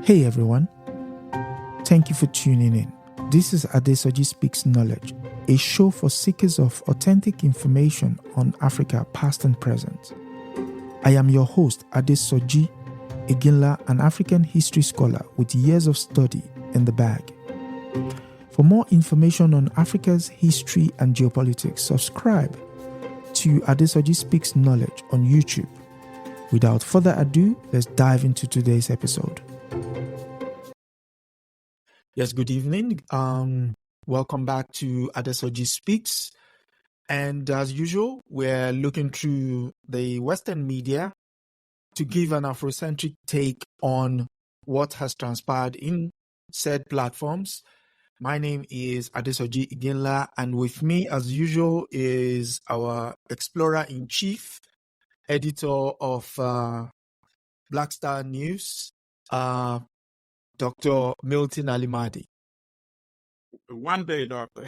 Hey everyone, thank you for tuning in. This is Adesoji Speaks Knowledge, a show for seekers of authentic information on Africa past and present. I am your host, Adesoji Iginla, an African history scholar with years of study in the bag. For more information on Africa's history and geopolitics, subscribe to Adesoji Speaks Knowledge on YouTube. Without further ado, let's dive into today's episode. Yes, good evening. Welcome back to Adesoji Speaks. And as usual, we're looking through the Western media to give an Afrocentric take on what has transpired in said platforms. My name is Adesoji Iginla, and with me, as usual, is our explorer-in-chief, editor of Black Star News, Dr. Milton Allimadi. One day, doctor.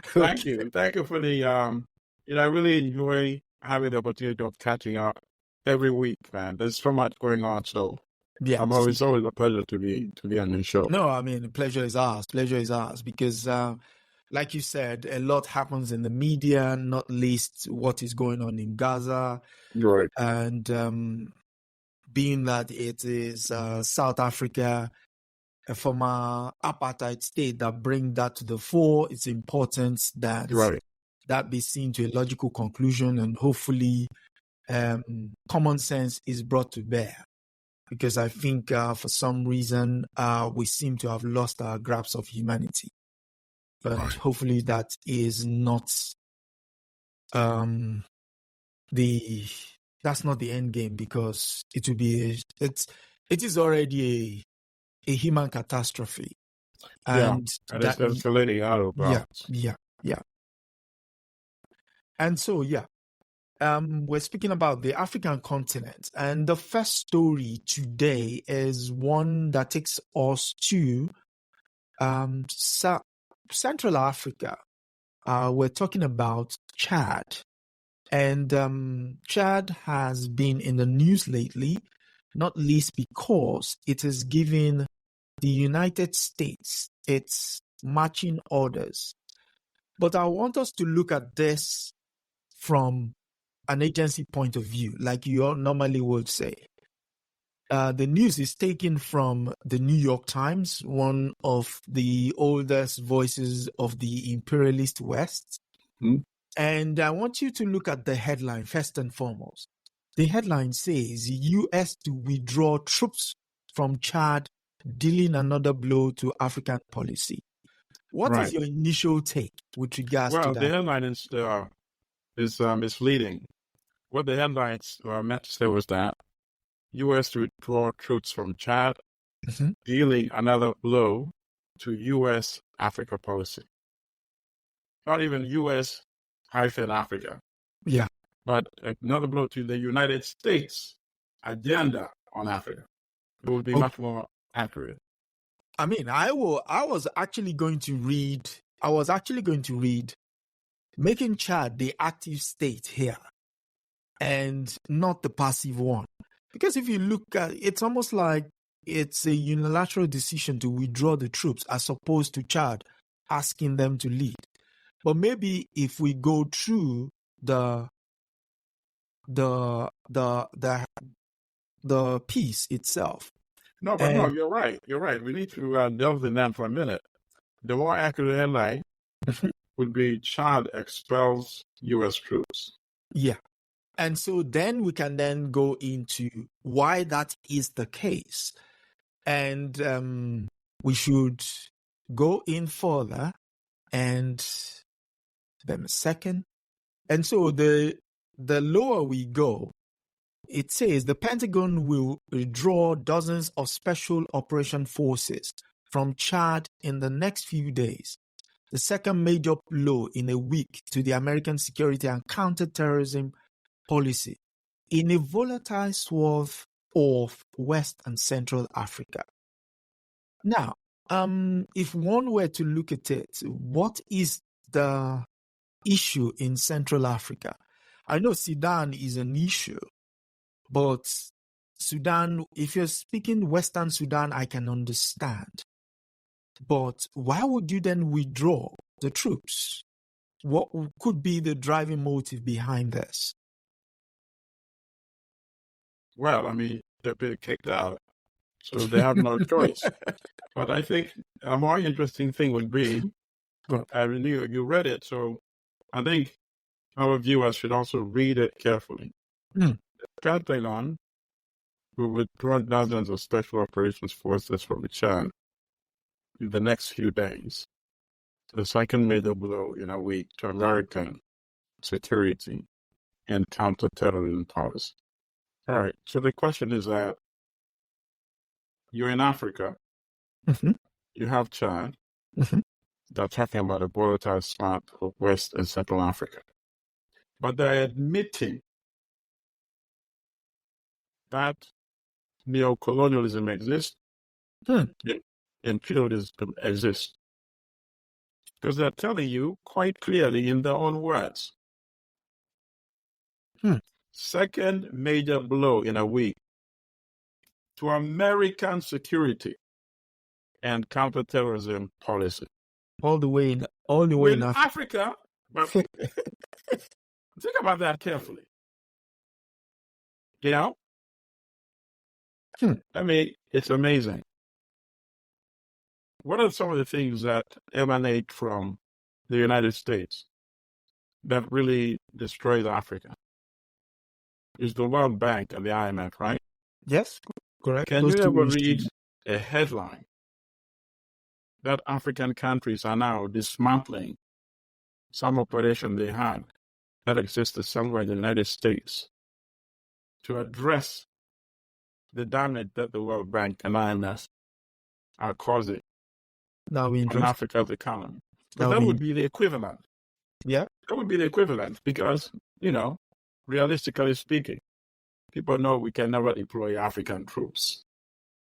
Thank you. Thank you for the, I really enjoy having the opportunity of catching up every week, man. There's so much going on, so Yeah, it's always a pleasure to be on the show. No, I mean, pleasure is ours. Pleasure is ours because, like you said, a lot happens in the media, not least what is going on in Gaza. Right. And being that it is South Africa, a former apartheid state, that bring that to the fore, it's important that that be seen to a logical conclusion, and hopefully common sense is brought to bear. Because I think for some reason we seem to have lost our grasp of humanity. But hopefully that is not that's not the end game, because it will be it is already a human catastrophe. And it's escalating out of bounds. Yeah. And so we're speaking about the African continent, and the first story today is one that takes us to Central Africa. We're talking about Chad, and Chad has been in the news lately, not least because it is giving the United States its marching orders. But I want us to look at this from an agency point of view, like you all normally would say. The news is taken from the New York Times, one of the oldest voices of the imperialist West. Mm-hmm. And I want you to look at the headline first and foremost. The headline says, U.S. to withdraw troops from Chad, dealing another blow to African policy. What is your initial take with regards to that? Well, the headline is misleading. What the headlines meant to say was that U.S. to withdraw troops from Chad, dealing another blow to U.S. Africa policy. Not even U.S.-Africa. Yeah. But another blow to the United States agenda on Africa. It would be much more accurate. I mean, I was actually going to read, making Chad the active state here and not the passive one. Because if you look at it, it's almost like it's a unilateral decision to withdraw the troops as opposed to Chad asking them to lead. But maybe if we go through the piece itself. No, you're right. You're right. We need to delve in that for a minute. The more accurate headline would be Chad expels U.S. troops. Yeah. And so then we can then go into why that is the case. And we should go in further and then a second. And so the lower we go, it says the Pentagon will withdraw dozens of special operation forces from Chad in the next few days. The second major blow in a week to the American security and counterterrorism policy in a volatile swath of West and Central Africa. Now, if one were to look at it, what is the issue in Central Africa? I know Sudan is an issue, but Sudan, if you're speaking Western Sudan, I can understand. But why would you then withdraw the troops? What could be the driving motive behind this? Well, I mean, they've been kicked out, so they have no choice. But I think a more interesting thing would be, I mean, you read it, so I think our viewers should also read it carefully. Mm. Catalan will withdraw dozens of special operations forces from Chad in the next few days. The second major blow in a week to American security and counterterrorism policy. All right, so the question is that you're in Africa, you have Chad, they're talking about a volatile spot of West and Central Africa. But they're admitting that neocolonialism exists, imperialism exists. Because they're telling you quite clearly in their own words. Second major blow in a week to American security and counterterrorism policy. All the way in Africa. But think about that carefully. You know? I mean, it's amazing. What are some of the things that emanate from the United States that really destroys Africa? Is the World Bank and the IMF, right? Yes, correct. Can you ever read a headline that African countries are now dismantling some operation they had that existed somewhere in the United States to address the damage that the World Bank and IMF are causing on Africa's economy? But that would be the equivalent. Yeah. That would be the equivalent because, realistically speaking, people know we can never deploy African troops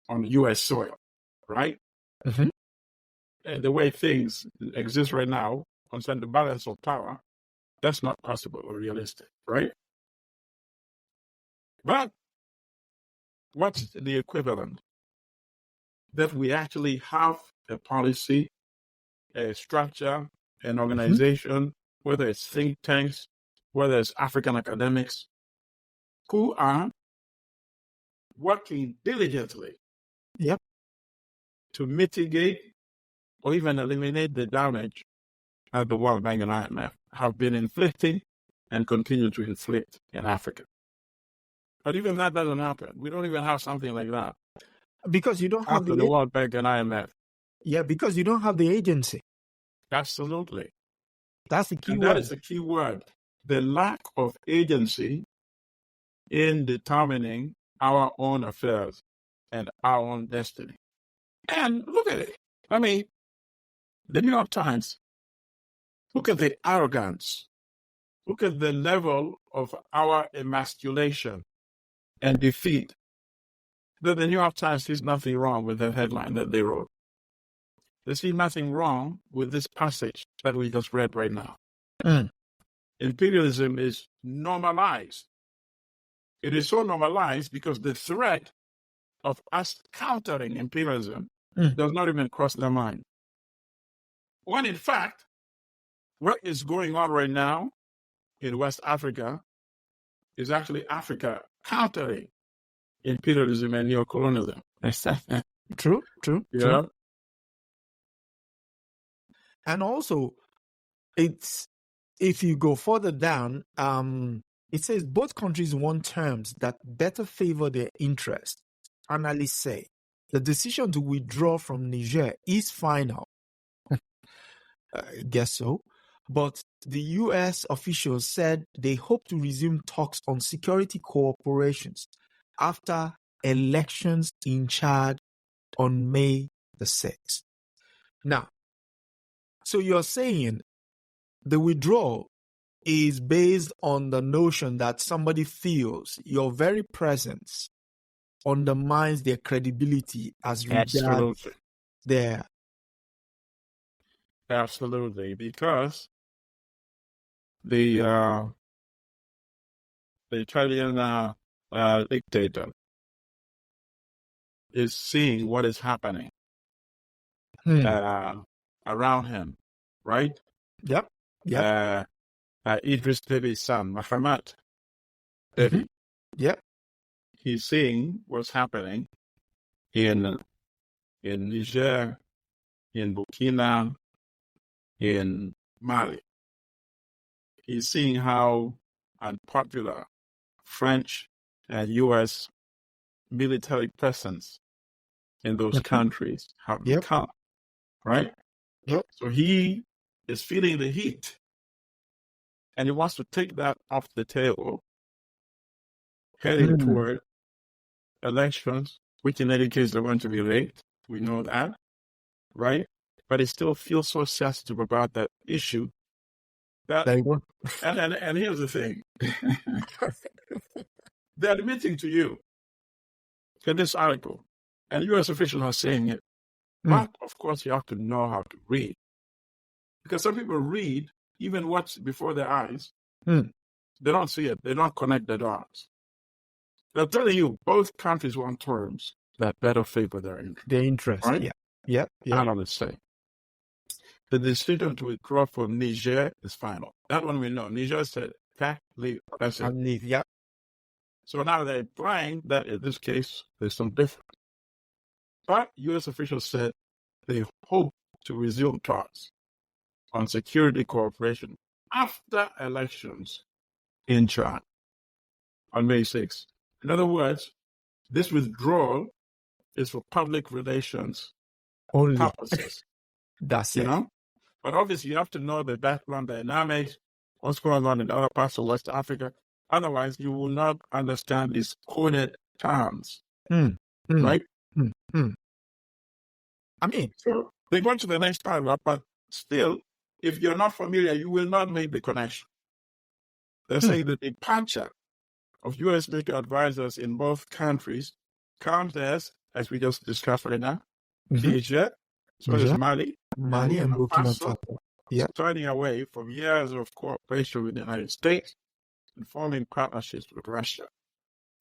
on U.S. soil, right? And the way things exist right now, concerning the balance of power, that's not possible or realistic, right? But what's the equivalent? That we actually have a policy, a structure, an organization, whether it's think tanks, whether it's African academics, who are working diligently to mitigate or even eliminate the damage that the World Bank and IMF have been inflicting and continue to inflict in Africa. But even that doesn't happen. We don't even have something like that. Because you don't have the World Bank and IMF. Yeah, because you don't have the agency. Absolutely. That's the key word. That is the key word. The lack of agency in determining our own affairs and our own destiny. And look at it. I mean, the New York Times, look at the arrogance. Look at the level of our emasculation and defeat. The New York Times sees nothing wrong with the headline that they wrote. They see nothing wrong with this passage that we just read right now. Imperialism is normalized. It is so normalized because the threat of us countering imperialism does not even cross their mind. When in fact, what is going on right now in West Africa is actually Africa countering imperialism and neocolonialism. True. Yeah. And also, if you go further down, it says both countries want terms that better favor their interests. Analysts say the decision to withdraw from Niger is final. I guess so. But the U.S. officials said they hope to resume talks on security cooperations after elections in Chad on May the 6th. Now, so you're saying the withdrawal is based on the notion that somebody feels your very presence undermines their credibility as regards their... Absolutely, because the Italian dictator is seeing what is happening around him, right? Yep. Idris Deby's son, Muhammad Deby. Yep. He's seeing what's happening in Niger, in Burkina, in Mali. He's seeing how unpopular French and U.S. military presence in those countries have become, right? Yep. So he is feeling the heat, and he wants to take that off the table, heading toward elections, which in any case are going to be late. We know that, right? But he still feels so sensitive about that issue. That, and here's the thing. They're admitting to you in this article, and U.S. officials are saying it. But, of course, you have to know how to read. Because some people read, even what's before their eyes, they don't see it. They don't connect the dots. They're telling you both countries want terms that better favor their interest. Their interest, right? Yeah. I don't say. The decision to withdraw from Niger is final. That one we know. Niger said, okay, leave. That's it. Leave, yeah. So now they're implying that in this case, there's some difference. But U.S. officials said they hope to resume talks on security cooperation after elections in Chad on May 6th. In other words, this withdrawal is for public relations only purposes. That's you it. know? But obviously, you have to know the background dynamics, what's going on in other parts of West Africa. Otherwise, you will not understand these coded terms. Right? I mean, so they go to the next paragraph, but still, if you're not familiar, you will not make the connection. They're saying the departure of U.S. military advisors in both countries counts as we just discussed right now, Niger, so is Mali and Burkina Faso, turning away from years of cooperation with the United States and forming partnerships with Russia,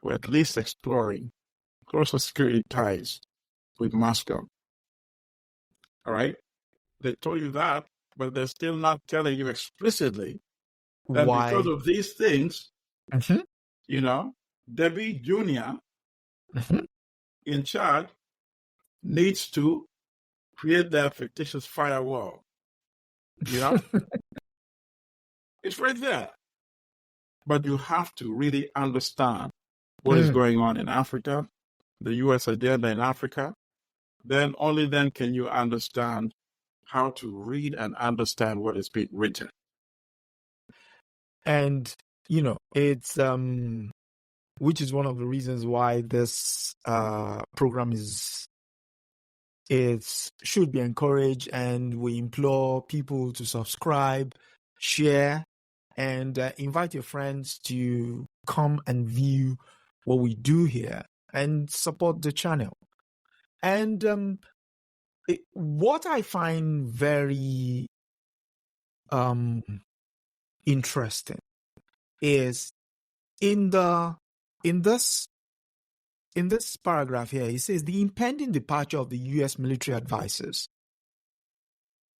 or at least exploring closer security ties with Moscow. All right? They told you that, but they're still not telling you explicitly that why? Because of these things, you know, Deby Jr. In charge needs to create that fictitious firewall. You know? It's right there. But you have to really understand what is going on in Africa, the U.S. agenda in Africa. Then only then can you understand how to read and understand what is being written. And, you know, it's which is one of the reasons why this program should be encouraged, and we implore people to subscribe, share, and invite your friends to come and view what we do here and support the channel. And what I find very interesting is in this paragraph here, it says the impending departure of the U.S. military advisors.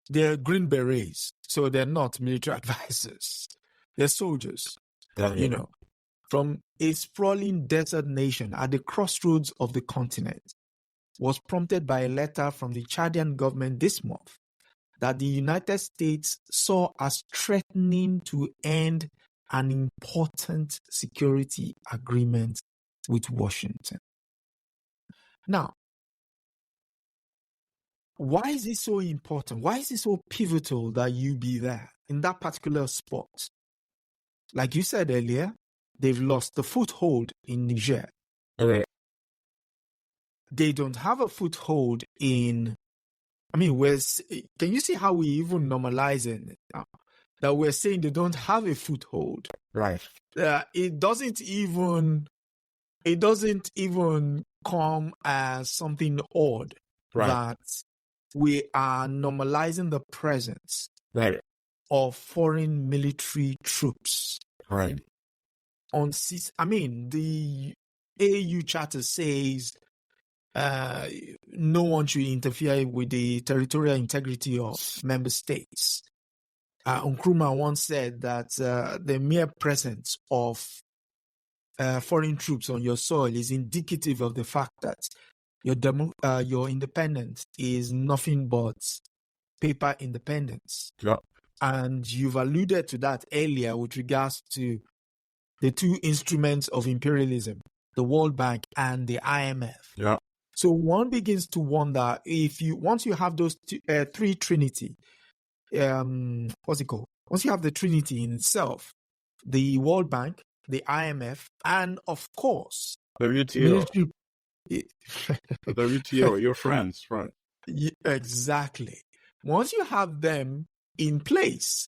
They're Green Berets, so they're not military advisors. They're soldiers, you know, from a sprawling desert nation at the crossroads of the continent, was prompted by a letter from the Chadian government this month that the United States saw as threatening to end an important security agreement with Washington. Now, why is it so important? Why is it so pivotal that you be there in that particular spot? Like you said earlier, they've lost the foothold in Niger. Okay. They don't have a foothold in, I mean, can you see how we even normalizing it now? That we're saying they don't have a foothold. Right. It doesn't even come as something odd that we are normalizing the presence of foreign military troops. Right. I mean, the AU Charter says no one should interfere with the territorial integrity of member states. Nkrumah once said that the mere presence of foreign troops on your soil is indicative of the fact that your independence is nothing but paper independence. Yeah. And you've alluded to that earlier with regards to the two instruments of imperialism, the World Bank and the IMF. Yeah. So one begins to wonder if once you have those three trinity, what's it called? Once you have the trinity in itself, the World Bank, the IMF, and of course, the WTO. The WTO, your friends, right? Exactly. Once you have them in place,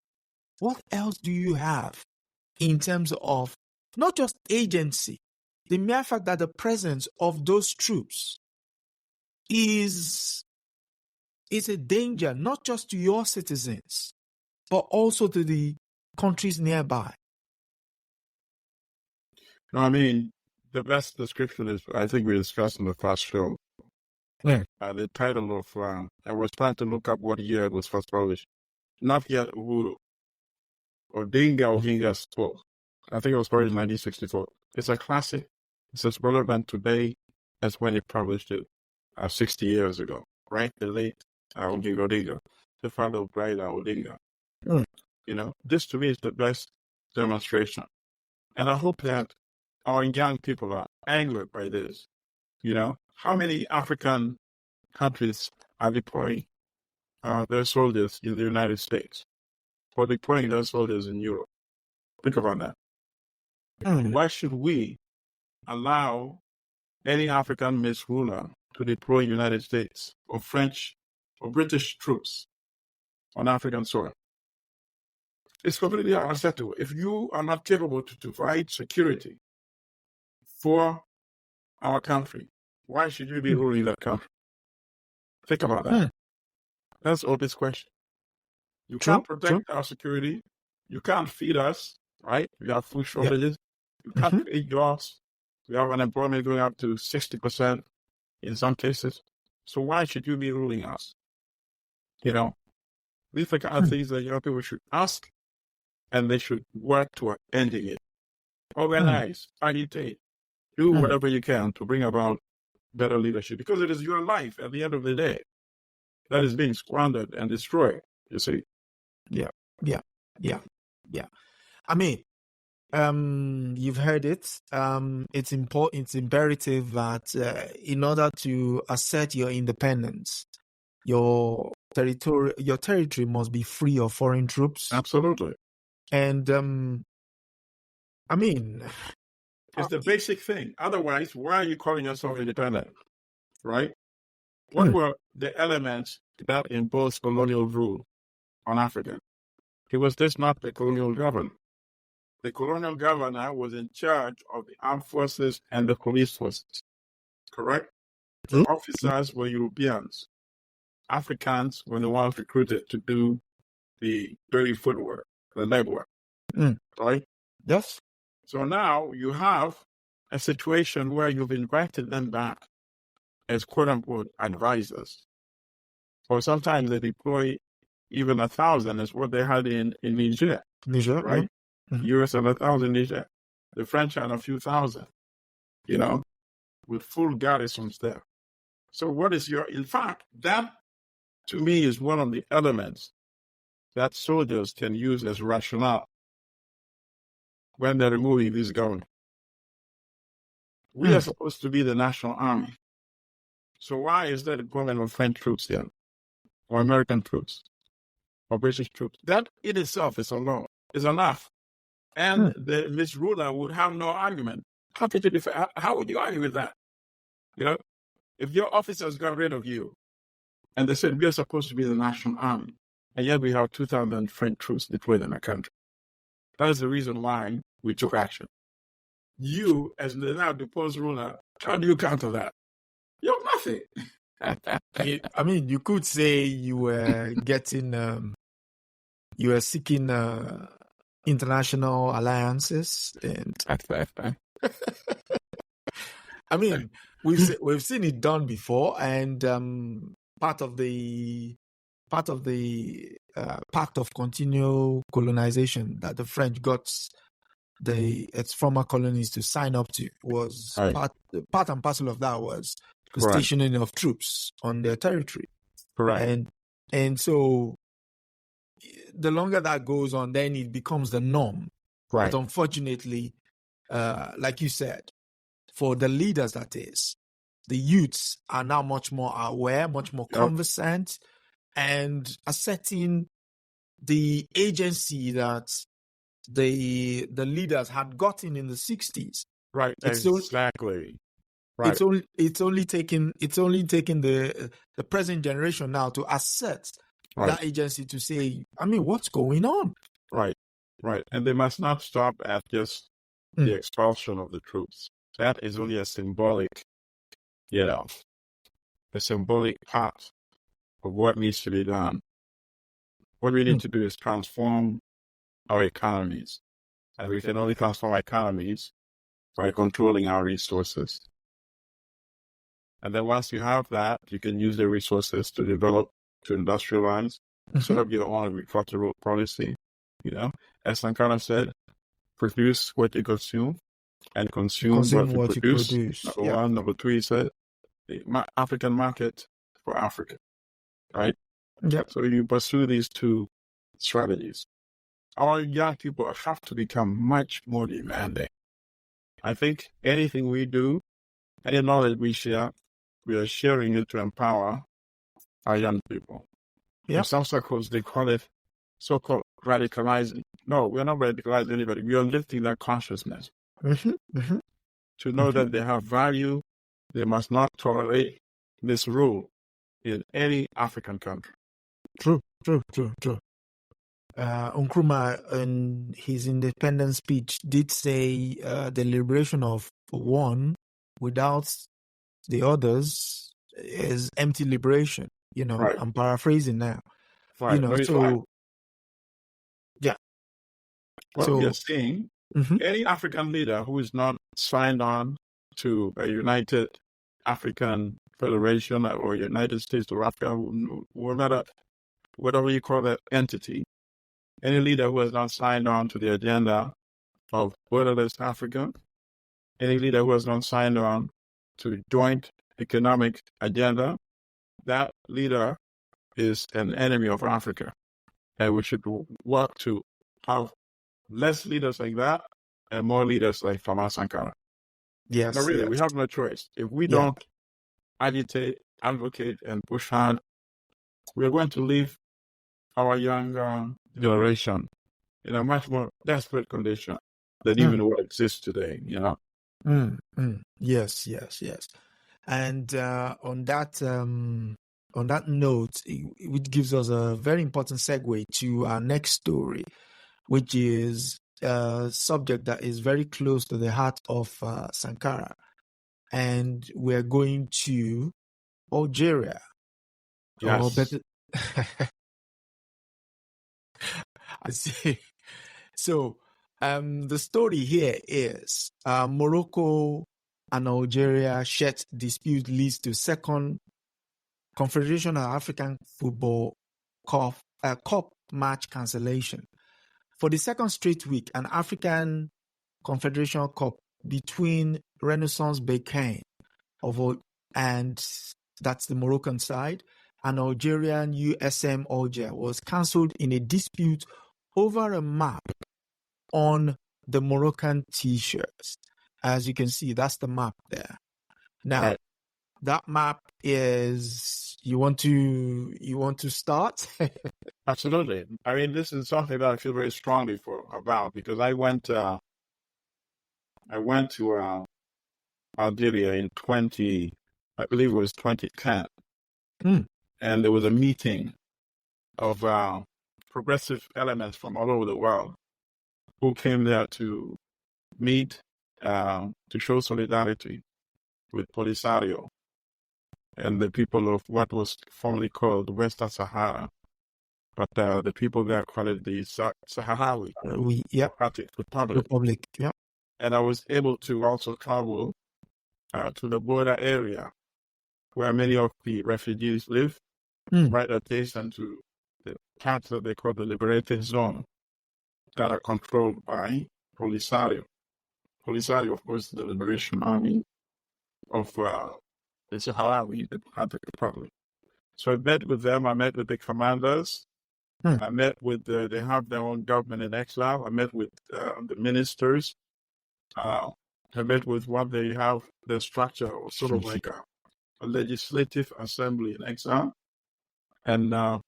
what else do you have in terms of not just agency, the mere fact that the presence of those troops is a danger, not just to your citizens, but also to the countries nearby? No, I mean, the best description is, I think we discussed in the first show. Yeah. The title of, I was trying to look up what year it was first published. Not yet Uhuru. Odinga spoke. I think it was published in 1964. It's a classic. It's as relevant today as when it published it 60 years ago, right? The late Odinga, the father of Raila Odinga. Mm. You know, this to me is the best demonstration. And I hope that our young people are angered by this. You know, how many African countries are deploying their soldiers in the United States or deploying their soldiers in Europe? Think about that. Mm. Why should we allow any African misruler to deploy United States or French or British troops on African soil? It's completely unacceptable. If you are not capable to provide security for our country, why should you be ruling that country? Think about that. That's the obvious question. You can't protect our security. You can't feed us, right? We have food shortages. You can't feed jobs. We have unemployment going up to 60% in some cases. So why should you be ruling us? You know, these are the kind of things that young people should ask, and they should work toward ending it. Organize, agitate, do whatever you can to bring about better leadership, because it is your life at the end of the day that is being squandered and destroyed, you see. Yeah. I mean, you've heard it. It's important. It's imperative that in order to assert your independence, your territory must be free of foreign troops. Absolutely. And I mean, it's the basic thing. Otherwise, why are you calling yourself independent? Right? What were the elements that imposed colonial rule on Africa? It was this not the colonial governor. The colonial governor was in charge of the armed forces and the police forces. Correct? The officers were Europeans. Africans were the ones recruited to do the dirty footwork, the legwork. Right? Yes. So now you have a situation where you've invited them back as quote-unquote advisors. Or sometimes they deploy even 1,000 is what they had in Niger. Right? US had 1,000 Niger. The French had a few thousand, you know, with full garrisons there. So what is in fact, that to me is one of the elements that soldiers can use as rationale when they're removing this government. We are supposed to be the national army. So why is there the government of French troops then? Or American troops? Or British troops? That in itself is enough. And the misruler would have no argument. How would you argue with that? You know, if your officers got rid of you and they said we are supposed to be the national army, and yet we have 2,000 French troops deployed in our country. That is the reason why we took action. You, as the now deposed ruler, how do you counter that? You have nothing. I mean, you could say you were you were seeking international alliances, and I mean, we've seen it done before, and part of the Pact of Continual Colonization that the French got its former colonies to sign up to was Right. part and parcel of that was the Correct. stationing of troops on their territory. Correct. And so the longer that goes on, then it becomes the norm. Right. But unfortunately, like you said, for the leaders, that is, the youths are now much more aware, much more conversant, and asserting the agency that the leaders had gotten in the 60s. Right. Exactly. Right. It's only taking the present generation now to assert that agency to say, I mean, what's going on? Right. Right. And they must not stop at just the expulsion of the troops. That is only a symbolic, a symbolic part of what needs to be done. What we need to do is transform our economies. And we can only transform our economies by controlling our resources. And then once you have that, you can use the resources to develop, to industrialize, set up your own agricultural policy. As Sankara said, produce what you consume and consume what you produce. Number one. Number two, he said, the African market for Africa. Right? Yep. So you pursue these two strategies. Our young people have to become much more demanding. I think anything we do, any knowledge we share, we are sharing it to empower our young people. In some circles, they call it so-called radicalizing. No, we're not radicalizing anybody. We are lifting their consciousness to know that they have value. They must not tolerate this rule in any African country. True. Nkrumah, in his independence speech, did say the liberation of one without the others is empty liberation. Right. I'm paraphrasing now. Right. What we are seeing, any African leader who is not signed on to a United African Federation or United States of Africa, whatever you call that entity, any leader who has not signed on to the agenda of borderless Africa, any leader who has not signed on to the joint economic agenda, that leader is an enemy of Africa. And we should work to have less leaders like that and more leaders like Thomas Sankara. Yes. No, really, we have no choice. If we don't agitate, advocate, and push hard, we're going to leave our young generation in a much more desperate condition than even what exists today, Yes. And on that note, it gives us a very important segue to our next story, which is a subject that is very close to the heart of Sankara. And we're going to Algeria. Yes. I see. So the story here is Morocco and Algeria shared dispute leads to second Confederation of African Football Cup match cancellation. For the second straight week, an African Confederation Cup between Renaissance Berkane and that's the Moroccan side, and Algerian USM Alger was cancelled in a dispute over a map on the Moroccan t-shirts. As you can see, that's the map there. Now, that map is, you want to start? Absolutely. I mean, this is something that I feel very strongly about because I went to Algeria in 2010, and there was a meeting of progressive elements from all over the world who came there to meet to show solidarity with Polisario and the people of what was formerly called Western Sahara. But the people there call it the Sahrawi Democratic Republic. Yeah. And I was able to also travel to the border area where many of the refugees live, right adjacent to the parts that they call the liberated zone that are controlled by Polisario. Polisario, of course, the liberation army of the Sahrawi Democratic Republic. So I met with them. I met with the commanders. I met with they have their own government in exile. I met with the ministers. I met with what they have, the structure, or sort of like a legislative assembly in exile. And I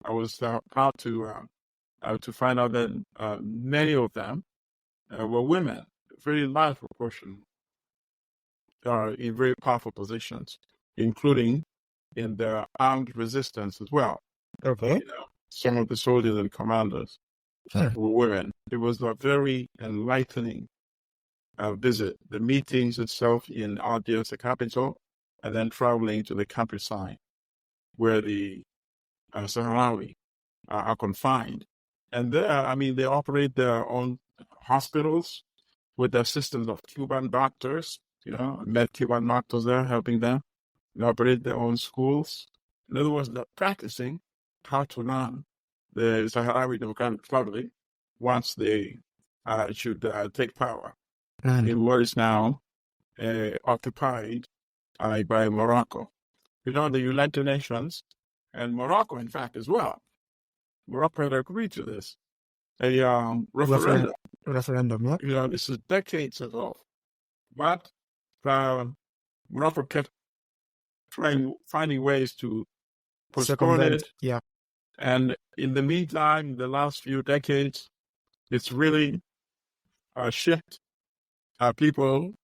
was proud to find out that many of them were women, a very large proportion are in very powerful positions, including in the armed resistance as well. Okay. Some of the soldiers and commanders were women. It was a very enlightening visit. The meetings itself in Algiers, the capital, and then traveling to the countryside where the Sahrawi are confined. And there, they operate their own hospitals with the assistance of Cuban doctors. I met Cuban doctors there helping them. They operate their own schools. In other words, they're practicing how to run the Sahrawi Democratic Republic once they should take power in what is now occupied by Morocco. The United Nations and Morocco, in fact, as well. Morocco had agreed to this. A referendum, yeah. This is decades ago. But Morocco kept finding ways to postpone it. Yeah. And in the meantime, the last few decades, it's really shipped people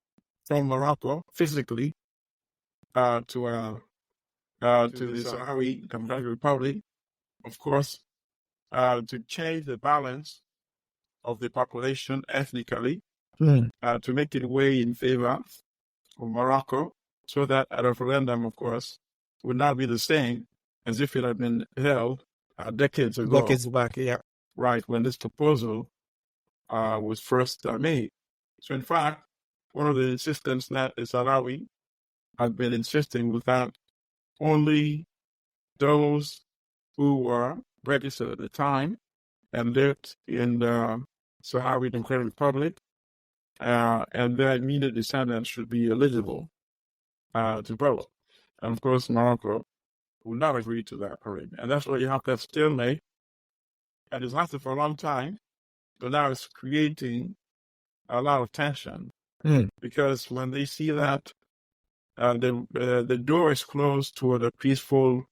from Morocco physically to the Sahrawi Democratic Republic, of course, to change the balance of the population ethnically, to make it weigh in favor of Morocco, so that a referendum, of course, would not be the same as if it had been held decades ago. Decades back, yeah. Right, when this proposal was first made. So, in fact, one of the insistence that the Sahrawi had been insisting was that only those who were registered at the time and lived in the Sahrawi Democratic Republic and their immediate descendants should be eligible to vote. And of course, Morocco would not agree to that arrangement. And that's why you have that stalemate. And it's lasted for a long time, but now it's creating a lot of tension because when they see that the door is closed toward a peaceful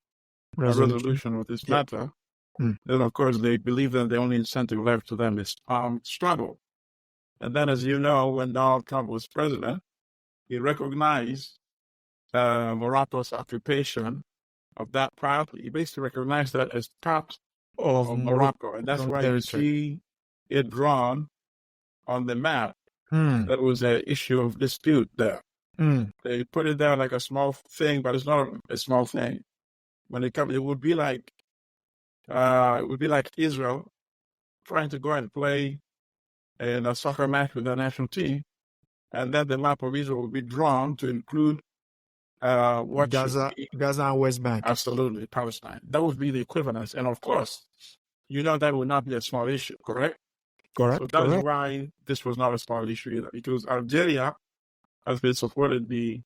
resolution of this matter, then of course they believe that the only incentive left to them is armed struggle. And then, as you know, when Donald Trump was president, he recognized Morocco's occupation of that part. He basically recognized that as part of Morocco, and that's why you see it drawn on the map. That was an issue of dispute there. They put it there like a small thing, but it's not a small thing. When it comes, it would be like Israel trying to go and play in a soccer match with their national team, and then the map of Israel would be drawn to include what Gaza and West Bank. Absolutely, Palestine. That would be the equivalence, and of course, that would not be a small issue, correct? Correct. So that's why this was not a small issue either, because Algeria has been supporting the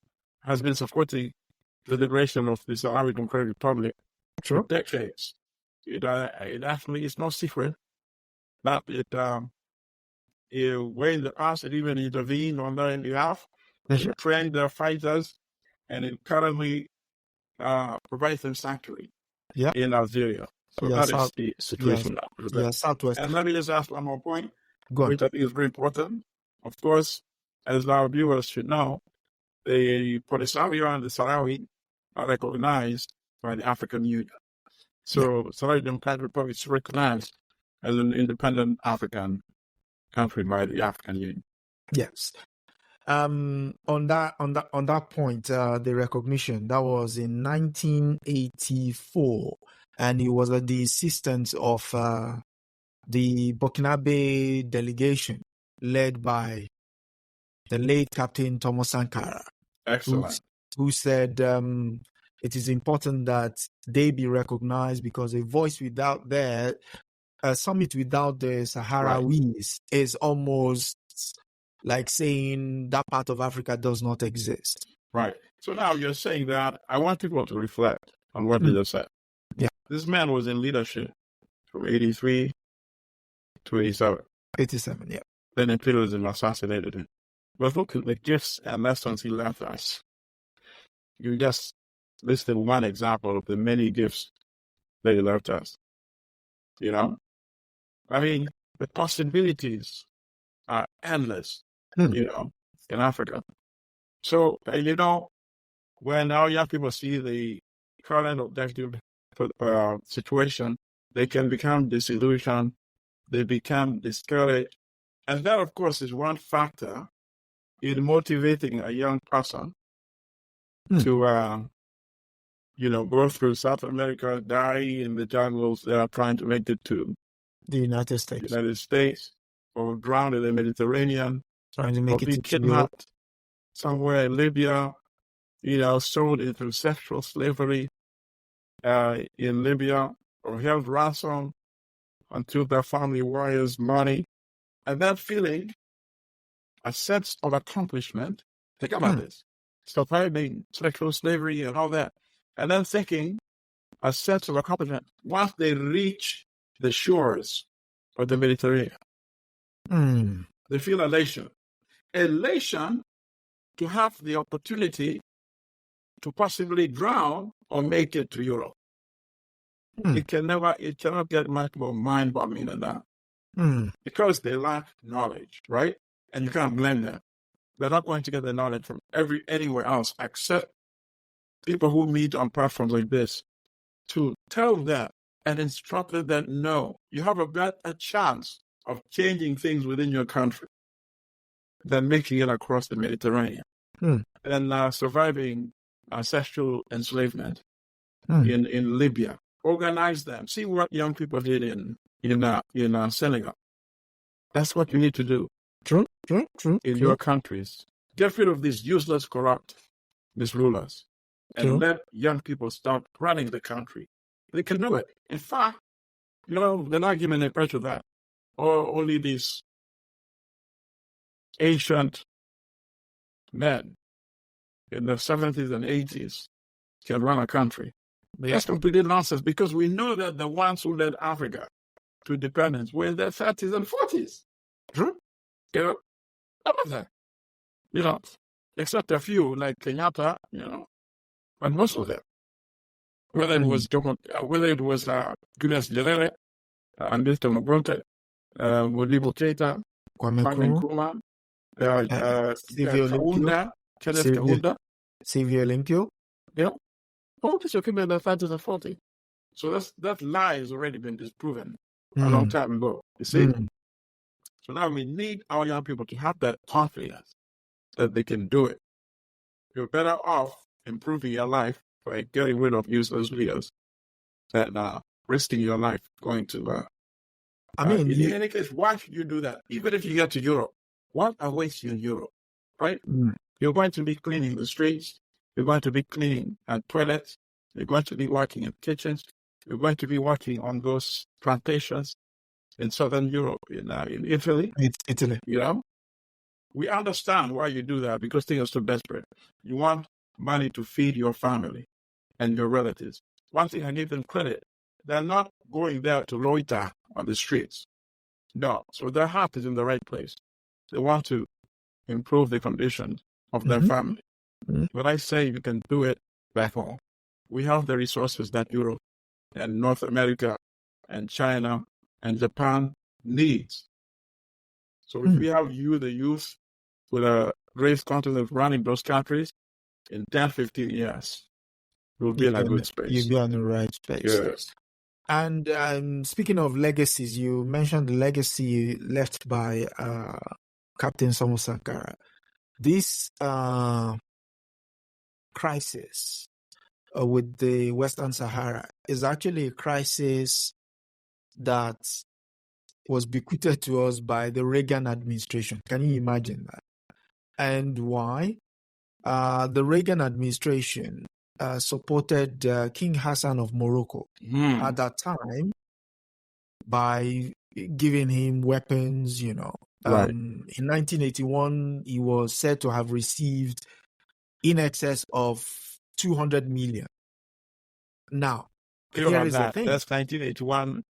liberation of the Sahrawi Democratic Republic for decades. It actually is no secret that when the past it even intervened on their behalf, it trained their fighters, and it currently provides them sanctuary in Algeria. So that is the situation now. Southwest. And let me just ask one more point, which I think is very important. Of course, as our viewers should know, the Polisario and the Sahrawi are recognized by the African Union. So Sahrawi Democratic Republic is recognized as an independent African country by the African Union. Yes. On that point, the recognition that was in 1984, and it was at the insistence of the Burkinabe delegation led by the late Captain Thomas Sankara. Excellent. who said it is important that they be recognized because a voice without a summit without the Sahrawis is almost like saying that part of Africa does not exist. Right. So now you're saying that I want people to reflect on what they just said. Yeah. This man was in leadership from 83 to 87. 87, yeah. Then imperialism assassinated him. But look at the gifts and lessons he left us. You just listed one example of the many gifts that he left us. You know? I mean, the possibilities are endless, you know, in Africa. So, you know, when our young people see the current objective situation, they can become disillusioned, they become discouraged. And that, of course, is one factor in motivating a young person to, you know, go through South America, die in the jungles they are trying to make it to the United States, or drown in the Mediterranean, trying to make or it be kidnapped somewhere in Libya, you know, sold into sexual slavery in Libya, or held ransom until their family wires money. And that feeling, a sense of accomplishment, think about this, surviving sexual slavery and all that, and then thinking a sense of accomplishment once they reach the shores of the Mediterranean. They feel elation. Elation to have the opportunity to possibly drown or make it to Europe. It cannot get much more mind-boggling than that. Because they lack knowledge, right? And you can't blame them. They're not going to get the knowledge from anywhere else except people who meet on platforms like this to tell them and instruct them that no, you have a better chance of changing things within your country than making it across the Mediterranean and surviving sexual enslavement in Libya. Organize them. See what young people did in Senegal. That's what you need to do. True. In your countries. Get rid of these useless, corrupt misrulers and let young people start running the country. They can do it. In fact, you know, they're not giving a credit to that. Or only these ancient men in the 70s and 80s can run a country. That's completely nonsense because we know that the ones who led Africa to independence were in their 30s and 40s. True. You know, all of that. You know, except a few like Kenyatta, you know, but most of them. Whether it was Julius Nyerere, and Milton Obote, Modibo Keita, Kwame Nkrumah, Kaunda, Kenneth Kaunda, Silvio Olympio. Yeah. All these people in their 30s and 40s. So that lie has already been disproven a long time ago. You see? So now we need our young people to have that confidence that they can do it. You're better off improving your life by getting rid of useless leaders than risking your life going to. In any case, why should you do that? Even if you get to Europe, what awaits you in Europe, right? You're going to be cleaning the streets. You're going to be cleaning toilets. You're going to be working in kitchens. You're going to be working on those plantations in Southern Europe, in Italy. Italy. You know, we understand why you do that because things are so desperate. You want money to feed your family and your relatives. One thing I give them credit, they're not going there to loiter on the streets. No, so their heart is in the right place. They want to improve the conditions of their family. But I say you can do it back home. We have the resources that Europe and North America and China and Japan needs. So if we have the youth with a great continent running those countries, in 10, 15 years, we'll be in a good space. You'll be on the right space. Yes. And speaking of legacies, you mentioned the legacy left by Captain Samu Sankara. This crisis with the Western Sahara is actually a crisis that was bequeathed to us by the Reagan administration. Can you imagine that? And why? the Reagan administration supported King Hassan of Morocco at that time by giving him weapons, Right. In 1981, he was said to have received in excess of 200 million. Now, here is the thing. That's $1981,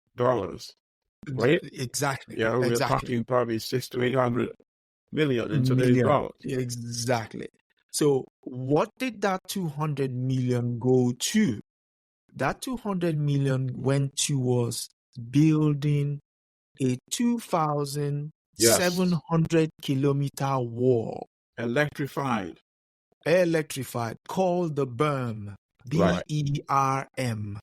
right? Exactly. Yeah, we're Exactly. talking probably 600 to 800 million in today's dollars. Exactly. So what did that 200 million go to? That 200 million went towards building a 2,700 kilometer wall. Electrified. Called the berm. Right. BERM.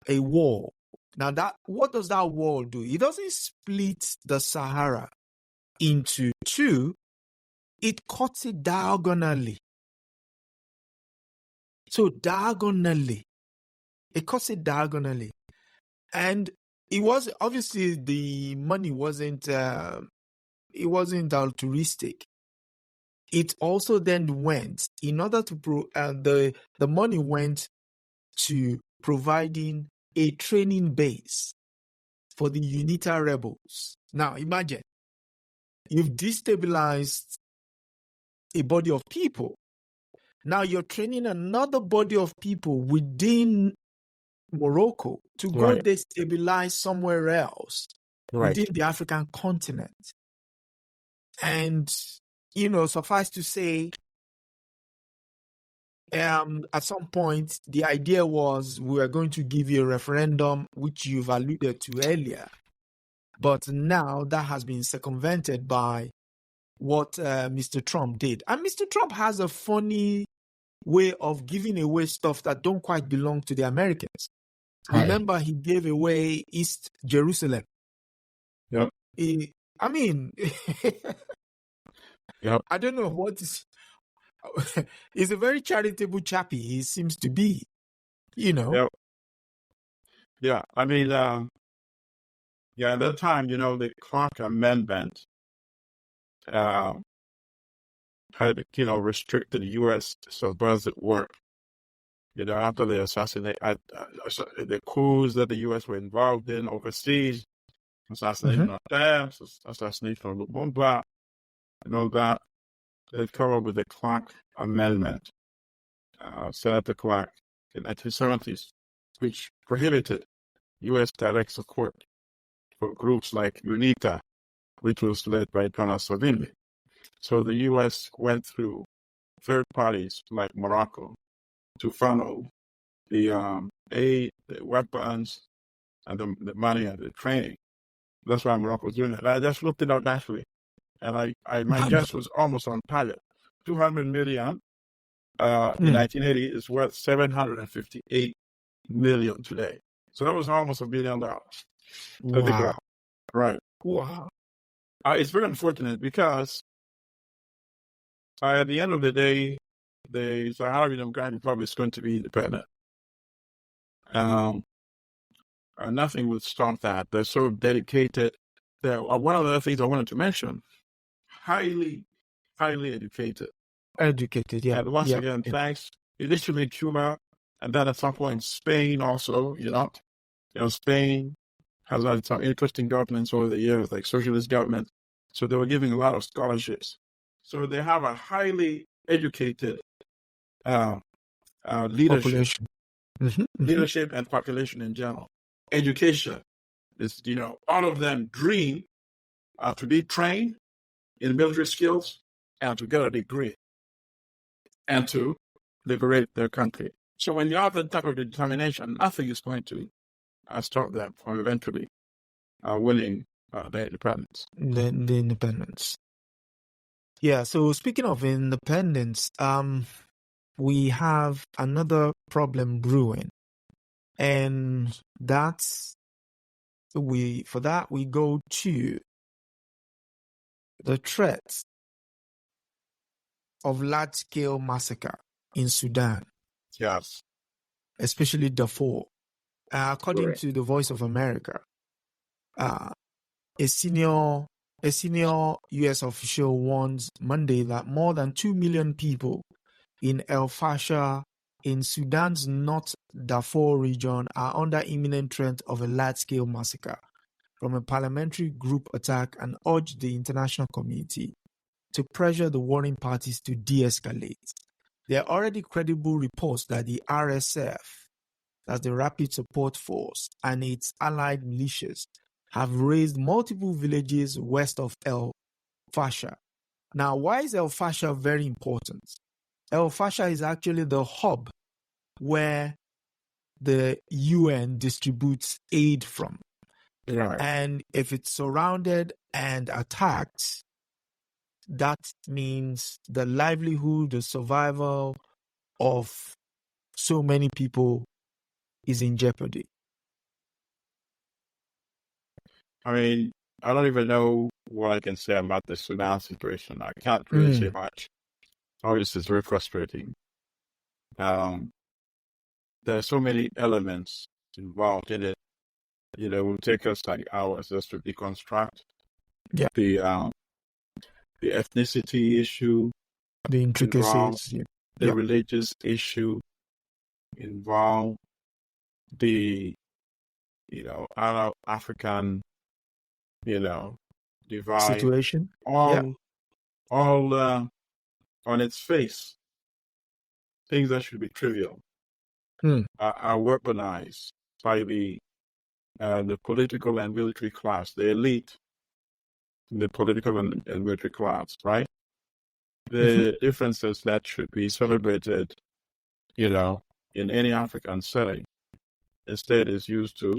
A wall. Now what does that wall do? It doesn't split the Sahara into two. It cuts it diagonally. So diagonally. It cuts it diagonally. And it was obviously the money wasn't altruistic. It also then went in order to the money went to providing a training base for the UNITA rebels. Now imagine you've destabilized a body of people. Now you're training another body of people within Morocco to go destabilize somewhere else within the African continent. And, suffice to say, at some point, the idea was we were going to give you a referendum, which you've alluded to earlier. But now that has been circumvented by what Mr. Trump did. And Mr. Trump has a funny way of giving away stuff that don't quite belong to the Americans. Remember, he gave away East Jerusalem. Yep. Yep. I don't know what is. He's a very charitable chappy. He seems to be, Yep. Yeah. At that time, the Clark Amendment had, restricted the U.S. so does it work. After the the coups that the U.S. were involved in overseas, assassination of Dams, assassination of Lumumba, and all that, they come up with the Clark Amendment, Senator Clark, in the 1970s, which prohibited U.S. direct support for groups like UNITA, which was led by Colonel Savimbi. So the U.S. went through third parties like Morocco to funnel the aid, the weapons, and the money and the training. That's why Morocco was doing it. I just looked it up naturally, and my guess was almost on target. 200 million in 1980 is worth 758 million today. So that was almost $1 billion. Wow. Right. Wow. It's very unfortunate because at the end of the day, the Sahrawi Democratic Republic is going to be independent. Nothing would stop that. They're so dedicated. One of the things I wanted to mention, highly educated. Educated, yeah. And once again, thanks. Initially Cuba, and then at some point Spain also, Spain has had some interesting governments over the years, like socialist government. So they were giving a lot of scholarships. So they have a highly educated leadership. Leadership and population in general. Education is, all of them dream to be trained in military skills and to get a degree and to liberate their country. So when you have that type of determination, nothing is going to stop them from eventually winning their independence. The independence. Yeah, so speaking of independence, we have another problem brewing. And we go to the threat of large-scale massacre in Sudan. Yes. Especially Darfur. According to the Voice of America, a senior A senior U.S. official warns Monday that more than 2 million people in El Fasher in Sudan's North Darfur region are under imminent threat of a large-scale massacre from a parliamentary group attack and urged the international community to pressure the warring parties to de-escalate. There are already credible reports that the RSF, that's the Rapid Support Force, and its allied militias have razed multiple villages west of El Fasher. Now, why is El Fasher very important? El Fasher is actually the hub where the UN distributes aid from. Right. And if it's surrounded and attacked, that means the livelihood, the survival of so many people is in jeopardy. I mean, I don't even know what I can say about the Sudan situation. I can't really say much. Obviously, it's very frustrating. There are so many elements involved in it. It will take us like hours just to deconstruct the ethnicity issue, the intricacies, the religious issue involved, the Arab African divide situation, all on its face. Things that should be trivial are weaponized by the political and military class, the elite, the political and military class, right? The differences that should be celebrated, in any African setting, instead is used to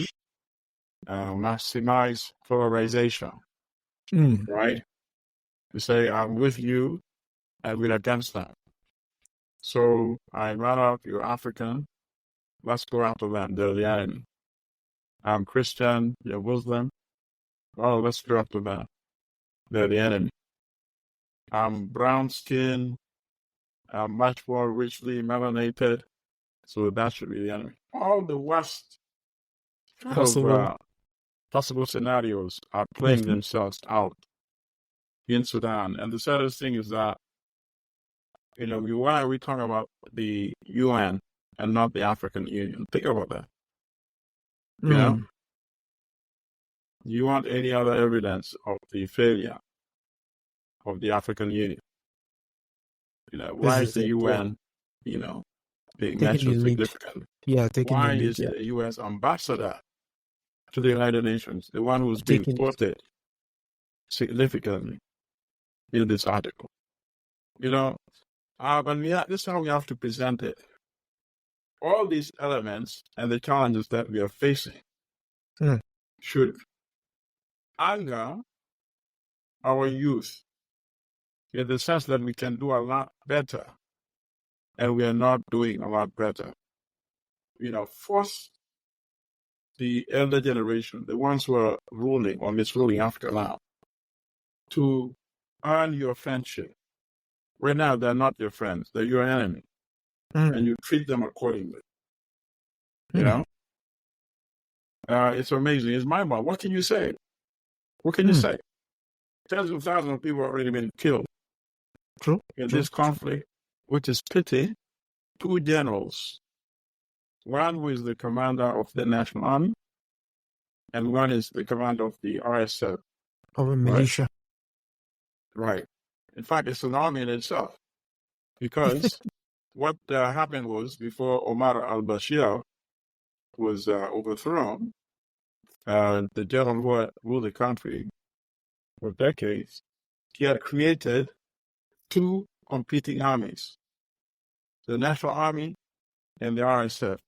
maximize polarization, right? To say, I'm with you and we're against that. So I'm rather you're African, let's go after them, they're the enemy. I'm Christian, you're Muslim, oh, let's go after them, they're the enemy. I'm brown skinned, I'm much more richly melanated, so that should be the enemy. All the worst possible scenarios are playing themselves out in Sudan. And the saddest thing is that, why are we talking about the UN and not the African Union? Think about that. You want any other evidence of the failure of the African Union? Why is the UN, being mentioned significantly? Why is the US ambassador to the United Nations the one who's being quoted significantly in this article? This is how we have to present it. All these elements and the challenges that we are facing should anger our youth in the sense that we can do a lot better, and we are not doing a lot better. Force the elder generation, the ones who are ruling or misruling Africa now, to earn your friendship. Right now, they're not your friends, they're your enemy. And you treat them accordingly. It's amazing. It's mind-boggling. What can you say? What can you say? Tens of thousands of people have already been killed in this conflict, which is pity. 2 generals, one who is the commander of the National Army, and one is the commander of the RSF. Of a militia. Right. In fact, it's an army in itself. Because what happened was, before Omar al-Bashir was overthrown, the general who ruled the country for decades, he had created 2 competing armies, the National Army and the RSF,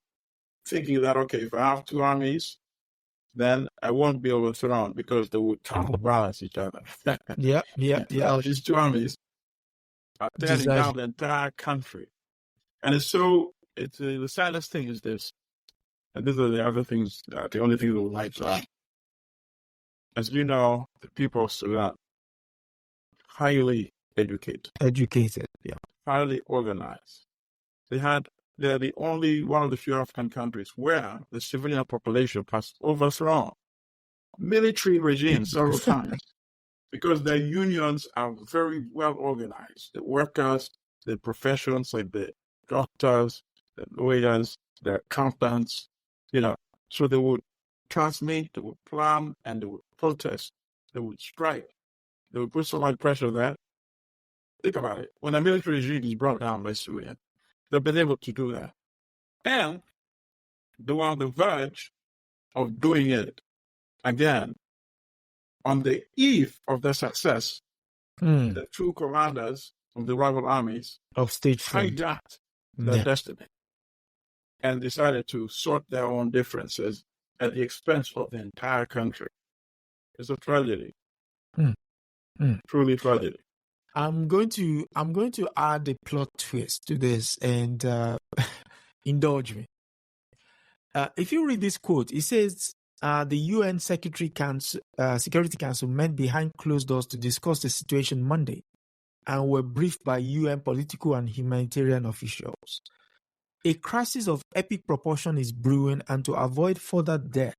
thinking that, okay, if I have 2 armies, then I won't be overthrown because they would counterbalance each other. Now these 2 armies are tearing down the entire country. And the saddest thing is this, and these are the other things, the only things that would like to add. As you know, the people of Sudan, highly educated, highly organized. They're the only one of the few African countries where the civilian population has overthrown military regimes several times. because their unions are very well organized. The workers, the professions like the doctors, the lawyers, the accountants, so they would transmit, they would plan, and they would protest, they would strike, they would put so much pressure there. Think about it. When a military regime is brought down by Syria, they've been able to do that. And they were on the verge of doing it again. On the eve of their success, the two commanders of the rival armies of state front hijacked their destiny and decided to sort their own differences at the expense of the entire country. It's a tragedy. Truly tragedy. I'm going to add a plot twist to this and indulge me. If you read this quote, it says the UN Security Council met behind closed doors to discuss the situation Monday and were briefed by UN political and humanitarian officials. A crisis of epic proportion is brewing, and to avoid further death,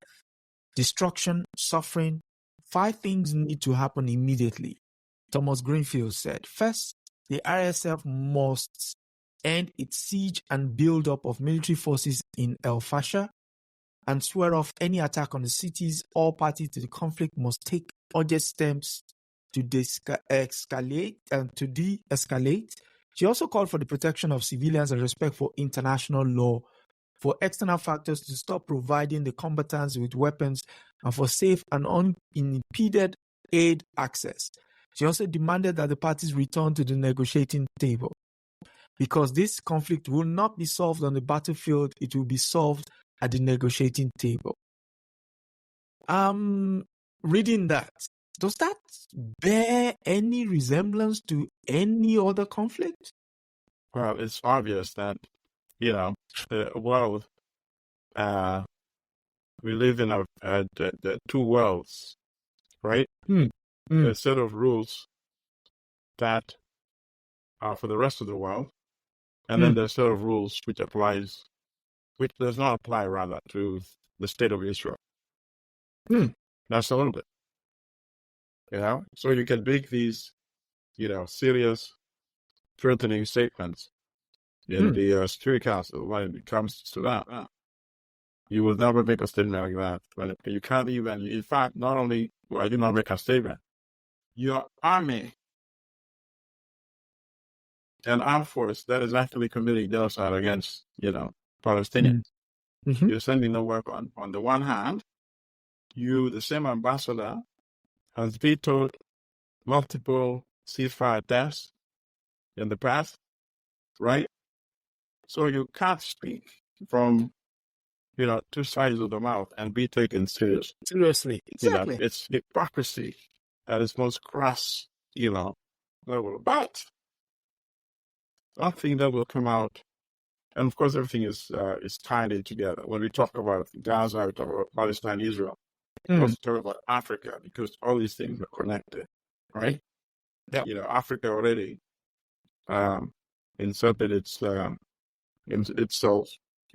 destruction, suffering, 5 things need to happen immediately, Thomas Greenfield said. First, the RSF must end its siege and build-up of military forces in El Fasher and swear off any attack on the cities. All parties to the conflict must take urgent steps to de-escalate. She also called for the protection of civilians and respect for international law, for external factors to stop providing the combatants with weapons, and for safe and unimpeded aid access. She also demanded that the parties return to the negotiating table, because this conflict will not be solved on the battlefield, it will be solved at the negotiating table. Reading that, does that bear any resemblance to any other conflict? Well, it's obvious that, the world, we live in the two worlds, right? A set of rules that are for the rest of the world, and then there's a set of rules which does not apply, rather, to the state of Israel. That's a little bit. So you can make these, serious, threatening statements in the Security Council when it comes to that. You will never make a statement like that. But you can't even, in fact, not only will you not make a statement, your army, an armed force that is actually committing genocide against, Palestinians, you're sending them work on. On the one hand, the same ambassador, has vetoed multiple ceasefire attempts in the past, right? So you can't speak from, two sides of the mouth and be taken seriously. Exactly. It's hypocrisy at its most crass, level. But nothing that will come out, and of course everything is tied in together. When we talk about Gaza, we talk about Palestine, Israel. We also talk about Africa, because all these things are connected, right? Yep. Africa already inserted itself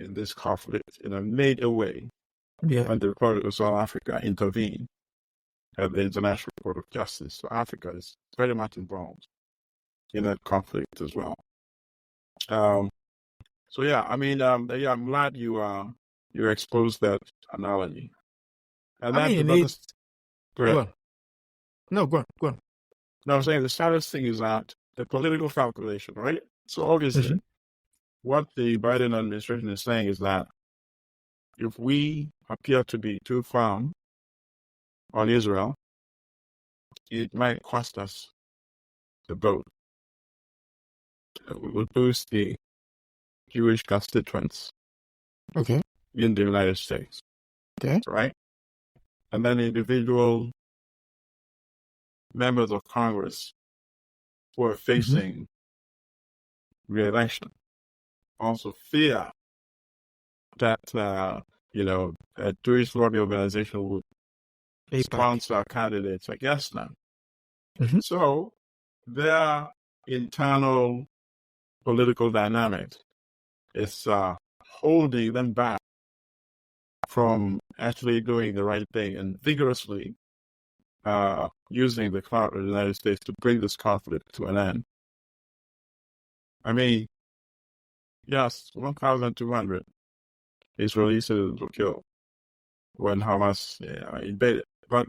in this conflict in a major way. When the Republic of South Africa intervened at the International Court of Justice. So Africa is very much involved in that conflict as well. I'm glad you exposed that analogy. And go on. No, go on. No, I'm saying the saddest thing is that the political calculation, right? So obviously, what the Biden administration is saying is that if we appear to be too firm on Israel, it might cost us the vote. We will lose the Jewish constituents in the United States. Okay. Right? And then individual members of Congress who are facing re-election also fear that, a Jewish lobby organization would sponsor candidates against them. So their internal political dynamics is holding them back from actually doing the right thing and vigorously using the clout of the United States to bring this conflict to an end. I mean, yes, 1,200 Israeli citizens were killed when Hamas invaded. But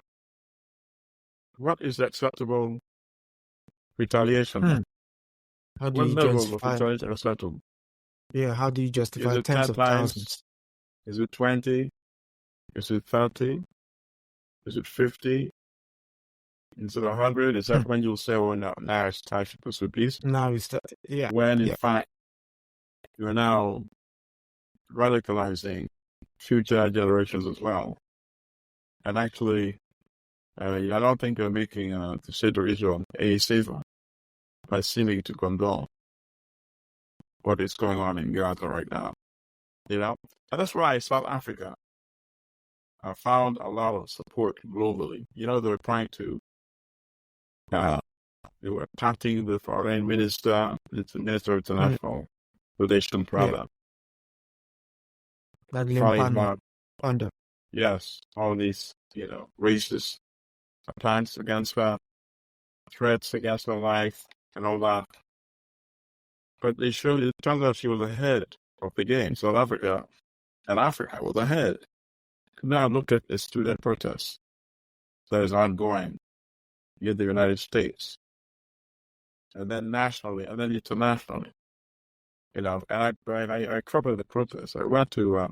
what is acceptable retaliation? How do What you level of justify? retaliation is acceptable? Yeah, how do you justify Is it tens 10 of times? thousands? Is it 20? Is it 30? Is it 50? Is it 100? Is that when you'll say, "Oh, no, now it's time to pursue peace"? Now it's yeah. When in Yeah. fact you are now radicalizing future generations as well. And actually, I don't think you're making the state of Israel any safer by seeming to condone what is going on in Gaza right now. You know? And that's why South Africa found a lot of support globally. You know, they were trying to, they were attacking the foreign minister, the Minister of International Relations, rather. Fighting about, yes, all these, racist attacks against her, threats against her life, and all that. But it turns out she was ahead of the game. South Africa and Africa was ahead. Now look at the student protest that is ongoing in the United States, and then nationally, and then internationally. And I covered the protest. I went to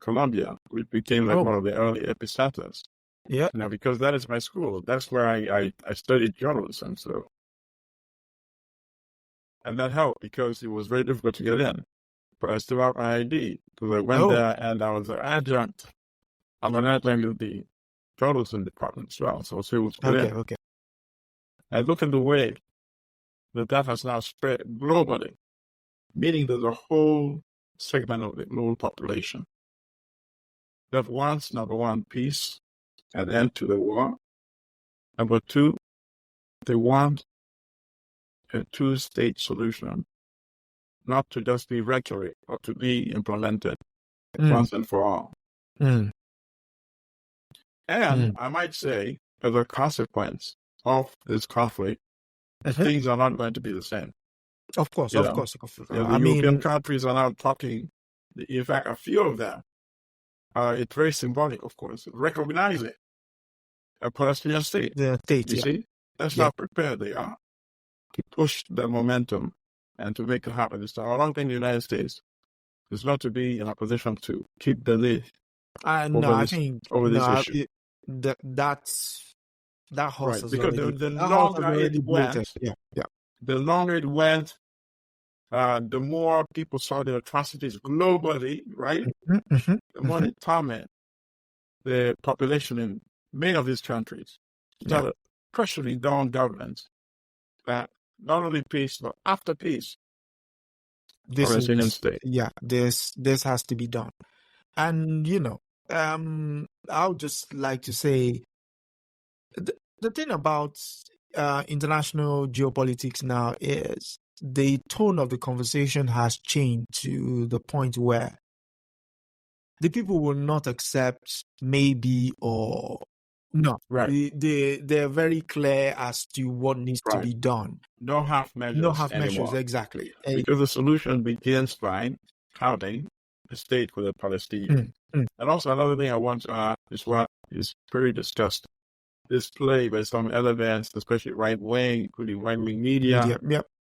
Colombia, which became like one of the early epicenters. Yeah. Because that is my school. That's where I studied journalism. So, and that helped because it was very difficult to get in. But I still have my ID because I went there and I was an adjunct. I'm an adjunct of the journalism department as well. So I was able to get in. Okay. And look at the way that has now spread globally, meaning there's a whole segment of the global population that wants, number one, peace, an end to the war. Number two, they want a two-state solution, not to just be rhetoric, but to be implemented once and for all. And I might say, as a consequence of this conflict, things are not going to be the same. Of course. The European countries are now talking, in fact, a few of them, it's very symbolic, of course, recognizing a Palestinian state. The state, you see? That's how prepared they are to push the momentum and to make it happen this time. I don't think the United States is not to be in a position to keep the lead over this issue. That horse right, because the longer it went, the longer it went, the more people saw the atrocities globally, right? The more it tormented the population in many of these countries. Started pressuring down governments that not only peace, but after peace, this has to be done. And, I would just like to say the thing about international geopolitics now is the tone of the conversation has changed to the point where the people will not accept maybe or no. Right. They're very clear as to what needs to be done. No half measures. Exactly. Because the solution begins by counting the state for the Palestinians. And also another thing I want to add is what is very discussed. This play by some elements, especially right-wing, including right-wing media,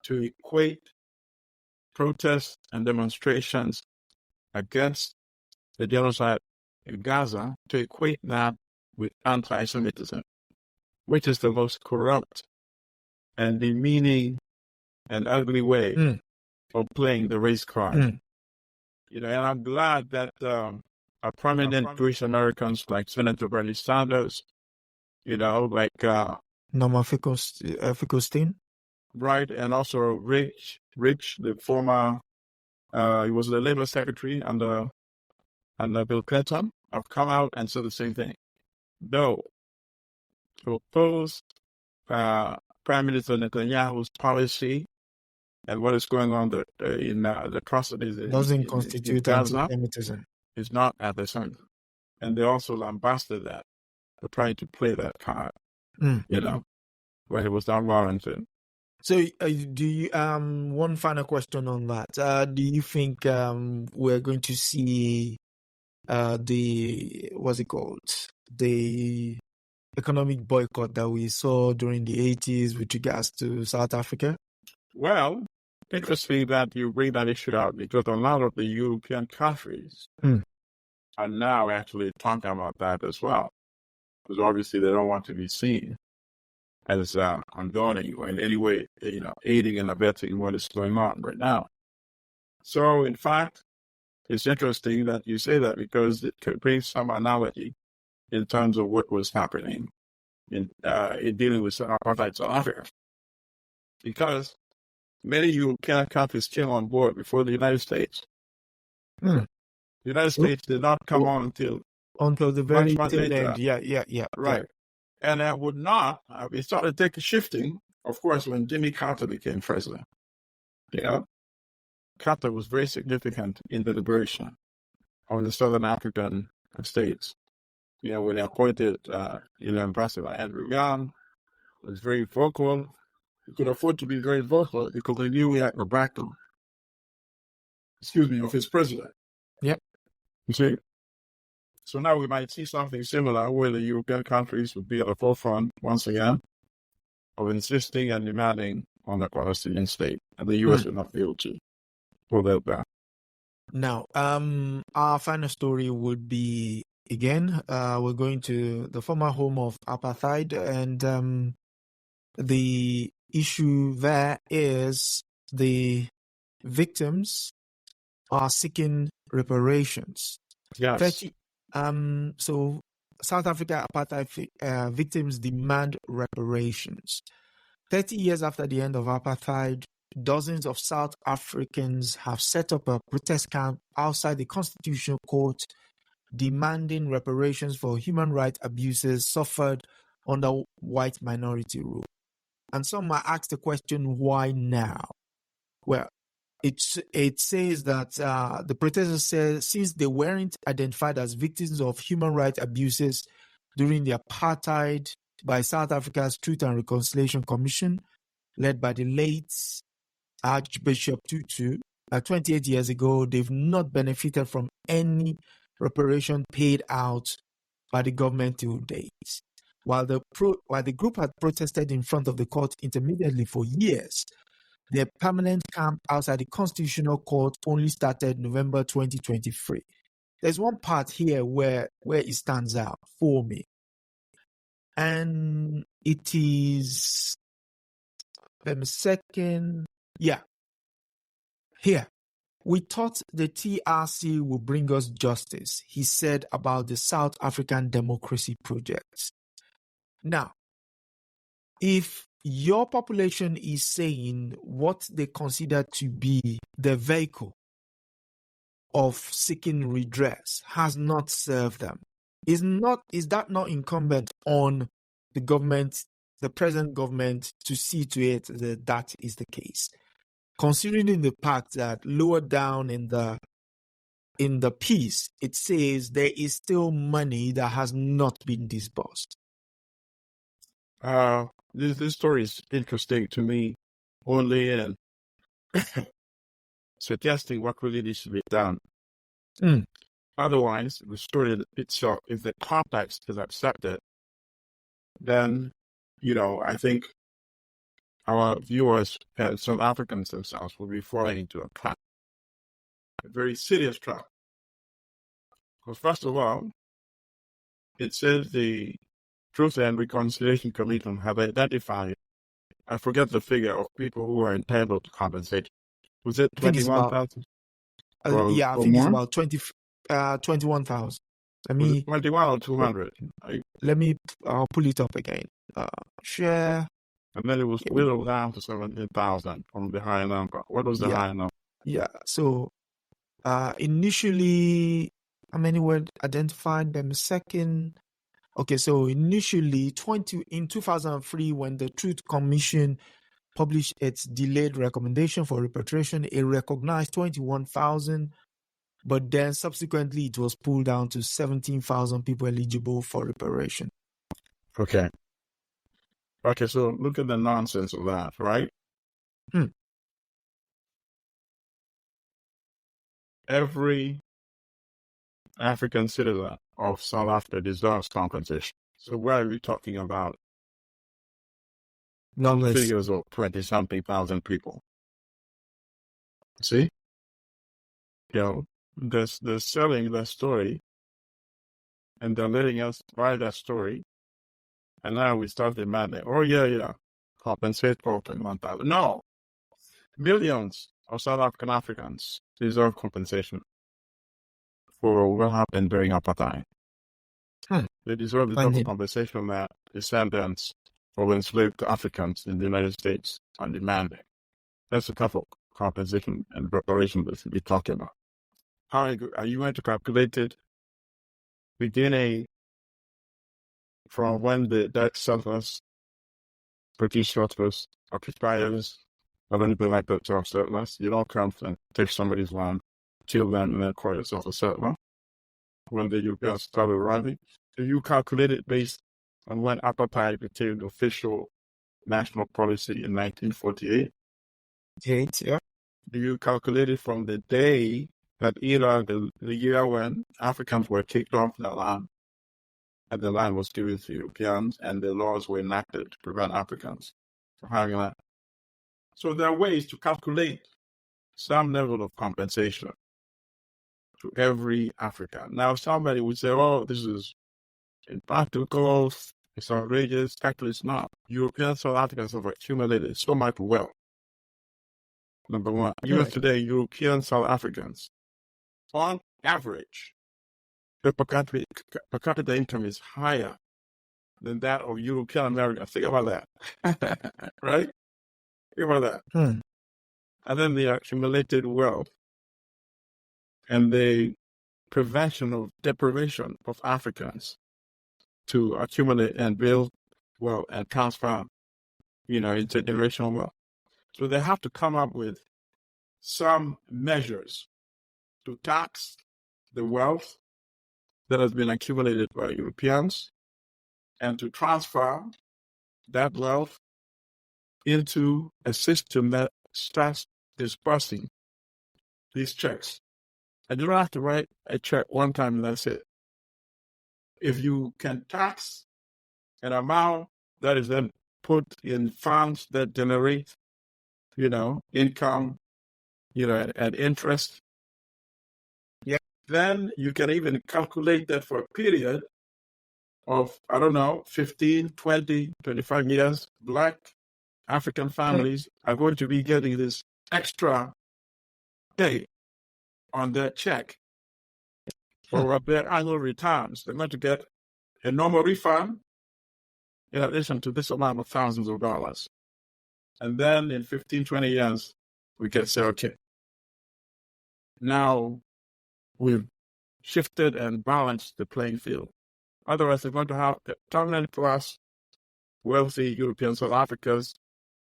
to equate protests and demonstrations against the genocide in Gaza, to equate that with anti-Semitism, which is the most corrupt and demeaning and ugly way of playing the race card. And I'm glad that prominent Jewish Americans like Senator Bernie Sanders, like Norman Finkelstein, right, and also Rich, the former, he was the Labor Secretary under Bill Clinton, have come out and said the same thing. No, to oppose Prime Minister Netanyahu's policy and what is going on in the atrocities doesn't constitute anti-Semitism. Is not anti-Semitism, and they also lambasted that. trying to play that card, Mm. when it was not warranted. So, do you one final question on that? Do you think we're going to see the what's it called, the economic boycott that we saw during the 80s with regards to South Africa? Well, interesting that you bring that issue out, because a lot of the European countries are now actually talking about that as well, because obviously they don't want to be seen as condoning or in any way, aiding and abetting what is going on right now. So, in fact, it's interesting that you say that, because it could bring some analogy in terms of what was happening in dealing with apartheid South Africa. Because many European countries came on board before the United States. The United States did not come on until the very much tail later. end. Yeah. Right. Yeah. And that would not, it started taking shifting, of course, when Jimmy Carter became president. Carter was very significant in the liberation of the Southern African states. When they appointed, Ambassador Andrew Young, was very vocal. He could afford to be very vocal because they knew we had the backing, of his president. Yep. You see? So now we might see something similar, where the European countries would be at the forefront once again of insisting and demanding on the Palestinian state, and the U.S. will not be able to pull that back. Now, our final story would be, again, we're going to the former home of apartheid, and the issue there is the victims are seeking reparations. Yes. So South Africa apartheid victims demand reparations. 30 years after the end of apartheid, dozens of South Africans have set up a protest camp outside the Constitutional Court demanding reparations for human rights abuses suffered under white minority rule. And some might ask the question, why now? Well, it says that the protesters say since they weren't identified as victims of human rights abuses during the apartheid by South Africa's Truth and Reconciliation Commission, led by the late Archbishop Tutu, 28 years ago, they've not benefited from any reparation paid out by the government till date. While the group had protested in front of the court intermittently for years, their permanent camp outside the Constitutional Court only started November 2023. There's one part here where it stands out for me. And it is, let me second. Yeah. Here. We thought the TRC would bring us justice, he said about the South African Democracy Project. Now, if your population is saying what they consider to be the vehicle of seeking redress has not served them, is that not incumbent on the government, the present government, to see to it that that is the case? Considering the fact that lower down in the piece, it says there is still money that has not been disbursed. This story is interesting to me only in suggesting what really needs to be done. Otherwise, the story itself, if the context is accepted, then, I think our viewers and South Africans themselves will be falling into a trap, a very serious trap. Because first of all, it says the Truth and Reconciliation Commission have identified, I forget the figure of people who are entitled to compensation. Was it 21,000? Yeah, I think it's about 21,000. Let me 21 or 200. I'll pull it up again. Share. And then it was whittled down to 17,000 from the high number. What was the high number? Yeah. So initially, how many were identified? Them second. Okay, so initially, in 2003, when the Truth Commission published its delayed recommendation for repatriation, it recognized 21,000, but then subsequently it was pulled down to 17,000 people eligible for reparation. Okay. Okay, so look at the nonsense of that, right? Every African citizen of South Africa deserves compensation. So why are we talking about figures of 20-something thousand people? See? They're selling their story, and they're letting us buy that story, and now we start demanding, compensate for 21,000. No! Millions of South African Africans deserve compensation for what happened during apartheid. They deserve the type of compensation that descendants of enslaved Africans in the United States are demanding. That's the type of compensation and reparations that we're talking about. How are you going to calculate it beginning from when the Dutch settlers, British settlers, occupiers, or anything like that, are settlers? You don't come and take somebody's land, kill them, and then call yourself a settler. When the Europeans started arriving, do you calculate it based on when apartheid became the official national policy in 1948? Yeah. Do you calculate it from the day that either the year when Africans were kicked off their land and the land was given to Europeans and the laws were enacted to prevent Africans from having that? So there are ways to calculate some level of compensation to every African. Now somebody would say, oh, this is impractical, it's outrageous. Actually, it's not. European South Africans have accumulated so much wealth. Number one, even today, European South Africans, on average, their per capita income is higher than that of European Americans. Think about that. Right? Think about that. And then the accumulated wealth and the prevention of deprivation of Africans to accumulate and build wealth and transfer, intergenerational wealth. So they have to come up with some measures to tax the wealth that has been accumulated by Europeans and to transfer that wealth into a system that starts disbursing these checks. And you don't have to write a check one time and that's it. If you can tax an amount that is then put in funds that generate, income, and interest, then you can even calculate that for a period of, 15, 20, 25 years, Black African families are going to be getting this extra pay on their check for their annual returns. They're going to get a normal refund in addition to this amount of thousands of dollars. And then in 15, 20 years, we can say, okay, now we've shifted and balanced the playing field. Otherwise, they're going to have a dominant class, wealthy European South Africans.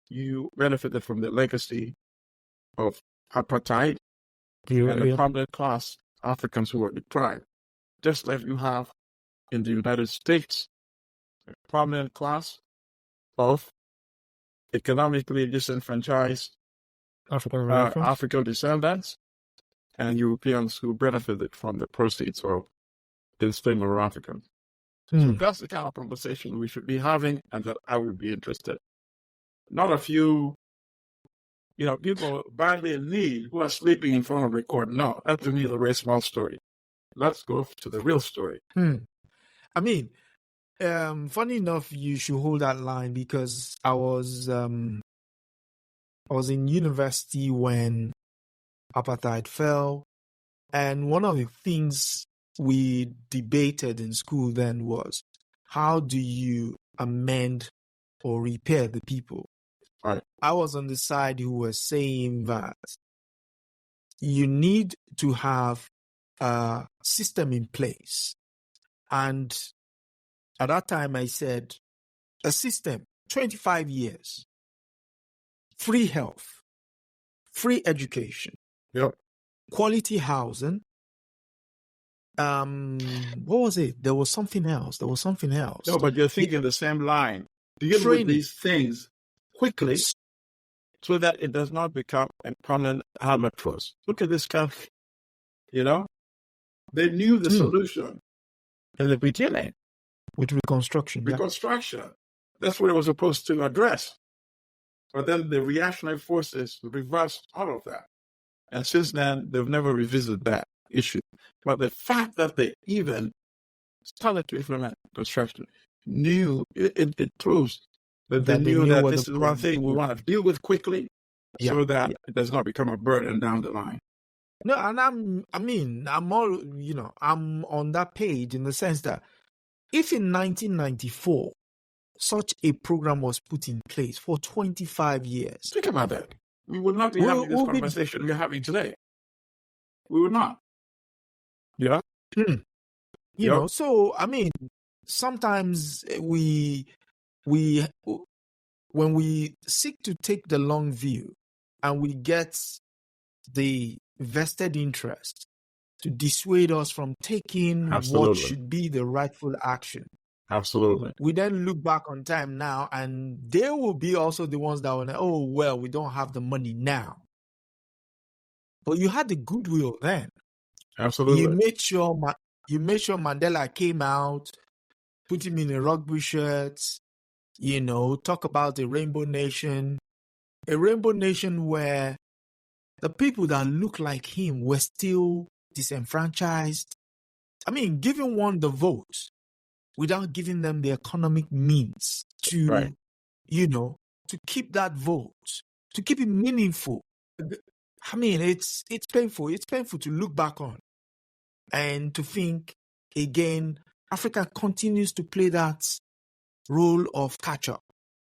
You benefited from the legacy of apartheid, and the prominent class Africans who were deprived. Just like you have in the United States, a prominent class of economically disenfranchised African descendants and Europeans who benefited from the proceeds of the enslavement of Africans. So that's the kind of conversation we should be having, and that I would be interested. Not a few, people badly in need who are sleeping in front of the court. No, that to me is a very small story. Let's go to the real story. I mean, funny enough, you should hold that line because I was in university when apartheid fell, and one of the things we debated in school then was, how do you amend or repair the people? Right. I was on the side who was saying that you need to have a system in place. And at that time I said, a system, 25 years, free health, free education, Yep. quality housing, what was it? There was something else. No, but you're thinking the same line. Deal Training. with these things quickly so that it does not become a permanent albatross. Look at this country. You know, they knew the solution in the beginning. With reconstruction. Reconstruction. That's what it was supposed to address. But then the reactionary forces reversed all of that. And since then, they've never revisited that issue. But the fact that they even started to implement construction it proves that they knew that this is one thing we want to deal with quickly so that it does not become a burden down the line. No, and I'm on that page in the sense that if in 1994 such a program was put in place for 25 years. Think about that. We would not be having this conversation we're having today. We would not. Yeah. You know, so I mean, sometimes when we seek to take the long view and we get the vested interest to dissuade us from taking what should be the rightful action. Absolutely. We then look back on time now, and they will be also the ones that will say, oh, well, we don't have the money now. But you had the goodwill then. Absolutely. You made sure Mandela came out, put him in a rugby shirt, talk about a rainbow nation where the people that look like him were still disenfranchised. I mean, giving one the vote without giving them the economic means to, to keep that vote, to keep it meaningful. I mean, it's painful. It's painful to look back on and to think, again, Africa continues to play that role of catch-up.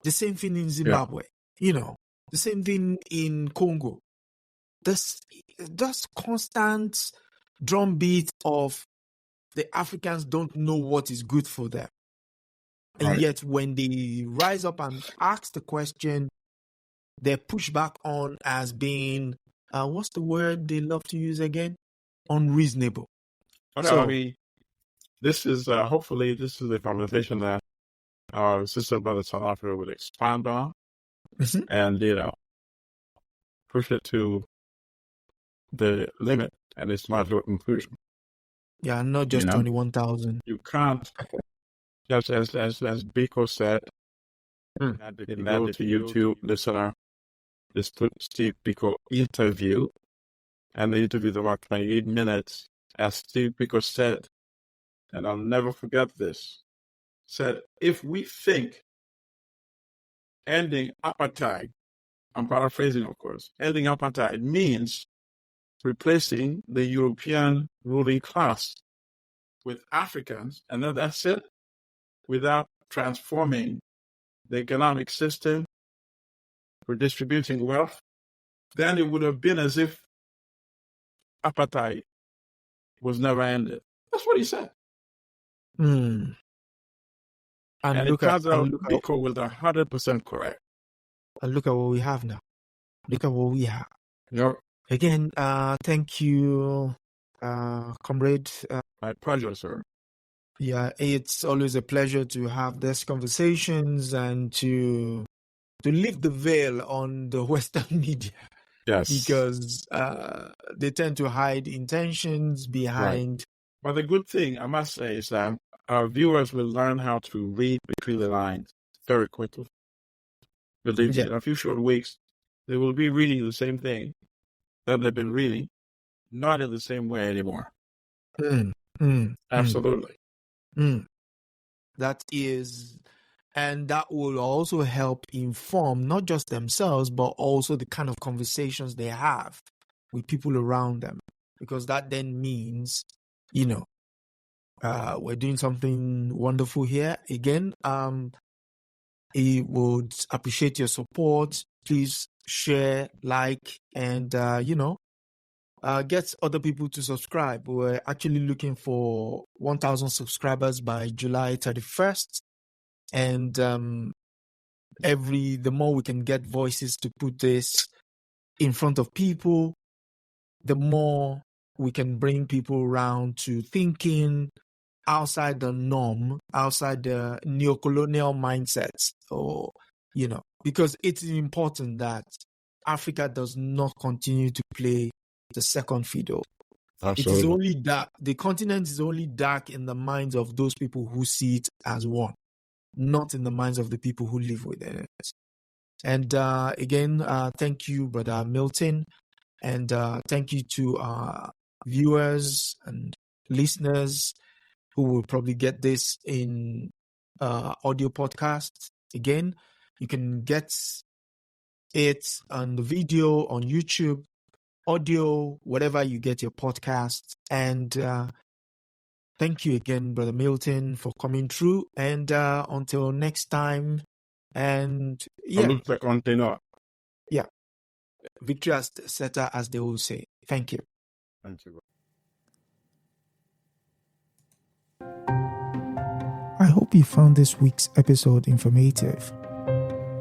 The same thing in Zimbabwe, the same thing in Congo. This constant drumbeat of the Africans don't know what is good for them. And yet when they rise up and ask the question, they're pushed back on as being, what's the word they love to use again? Unreasonable. So, I mean, this is, hopefully, this is a conversation that our sister brother South Africa would expand on and, push it to the limit and its logical conclusion. Yeah, not just 21,000. You can't, just as Biko said, in that to YouTube listener, this Steve Biko interview, and the interview is about 28 minutes, as Steve Biko said, and I'll never forget this, said, if we think ending apartheid, I'm paraphrasing, of course, ending apartheid means replacing the European ruling class with Africans, and then that's it, without transforming the economic system, redistributing wealth, then it would have been as if apartheid was never ended. That's what he said. And it turns out Biko was 100% correct. And look at what we have now. Look at what we have. Yep. Again, thank you, comrade. My pleasure, sir. Yeah, it's always a pleasure to have these conversations and to lift the veil on the Western media. Yes. Because they tend to hide intentions behind. Right. But the good thing, I must say, is that our viewers will learn how to read between the lines very quickly. Believe me, in a few short weeks, they will be reading the same thing that they've been reading, not in the same way anymore. Absolutely. That is, and that will also help inform not just themselves, but also the kind of conversations they have with people around them. Because that then means, we're doing something wonderful here. Again, I would appreciate your support. Please share, like, and, get other people to subscribe. We're actually looking for 1,000 subscribers by July 31st. And the more we can get voices to put this in front of people, the more we can bring people around to thinking outside the norm, outside the neocolonial mindsets, or, because it's important that Africa does not continue to play the second fiddle. Absolutely. It is only dark. The continent is only dark in the minds of those people who see it as one, not in the minds of the people who live within it. And again, thank you, Brother Milton, and thank you to our viewers and listeners who will probably get this in audio podcast. Again, you can get it on the video on YouTube, audio, whatever you get your podcast. And thank you again, Brother Milton, for coming through. And until next time. And yeah, victory assert, as they will say. Thank you. Thank you. I hope you found this week's episode informative.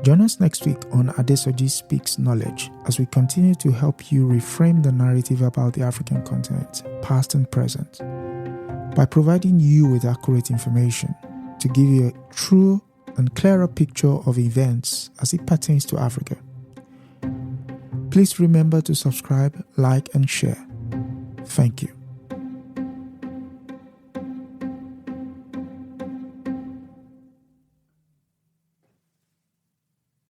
Join us next week on Adesoji Speaks Knowledge as we continue to help you reframe the narrative about the African continent, past and present, by providing you with accurate information to give you a true and clearer picture of events as it pertains to Africa. Please remember to subscribe, like, and share. Thank you.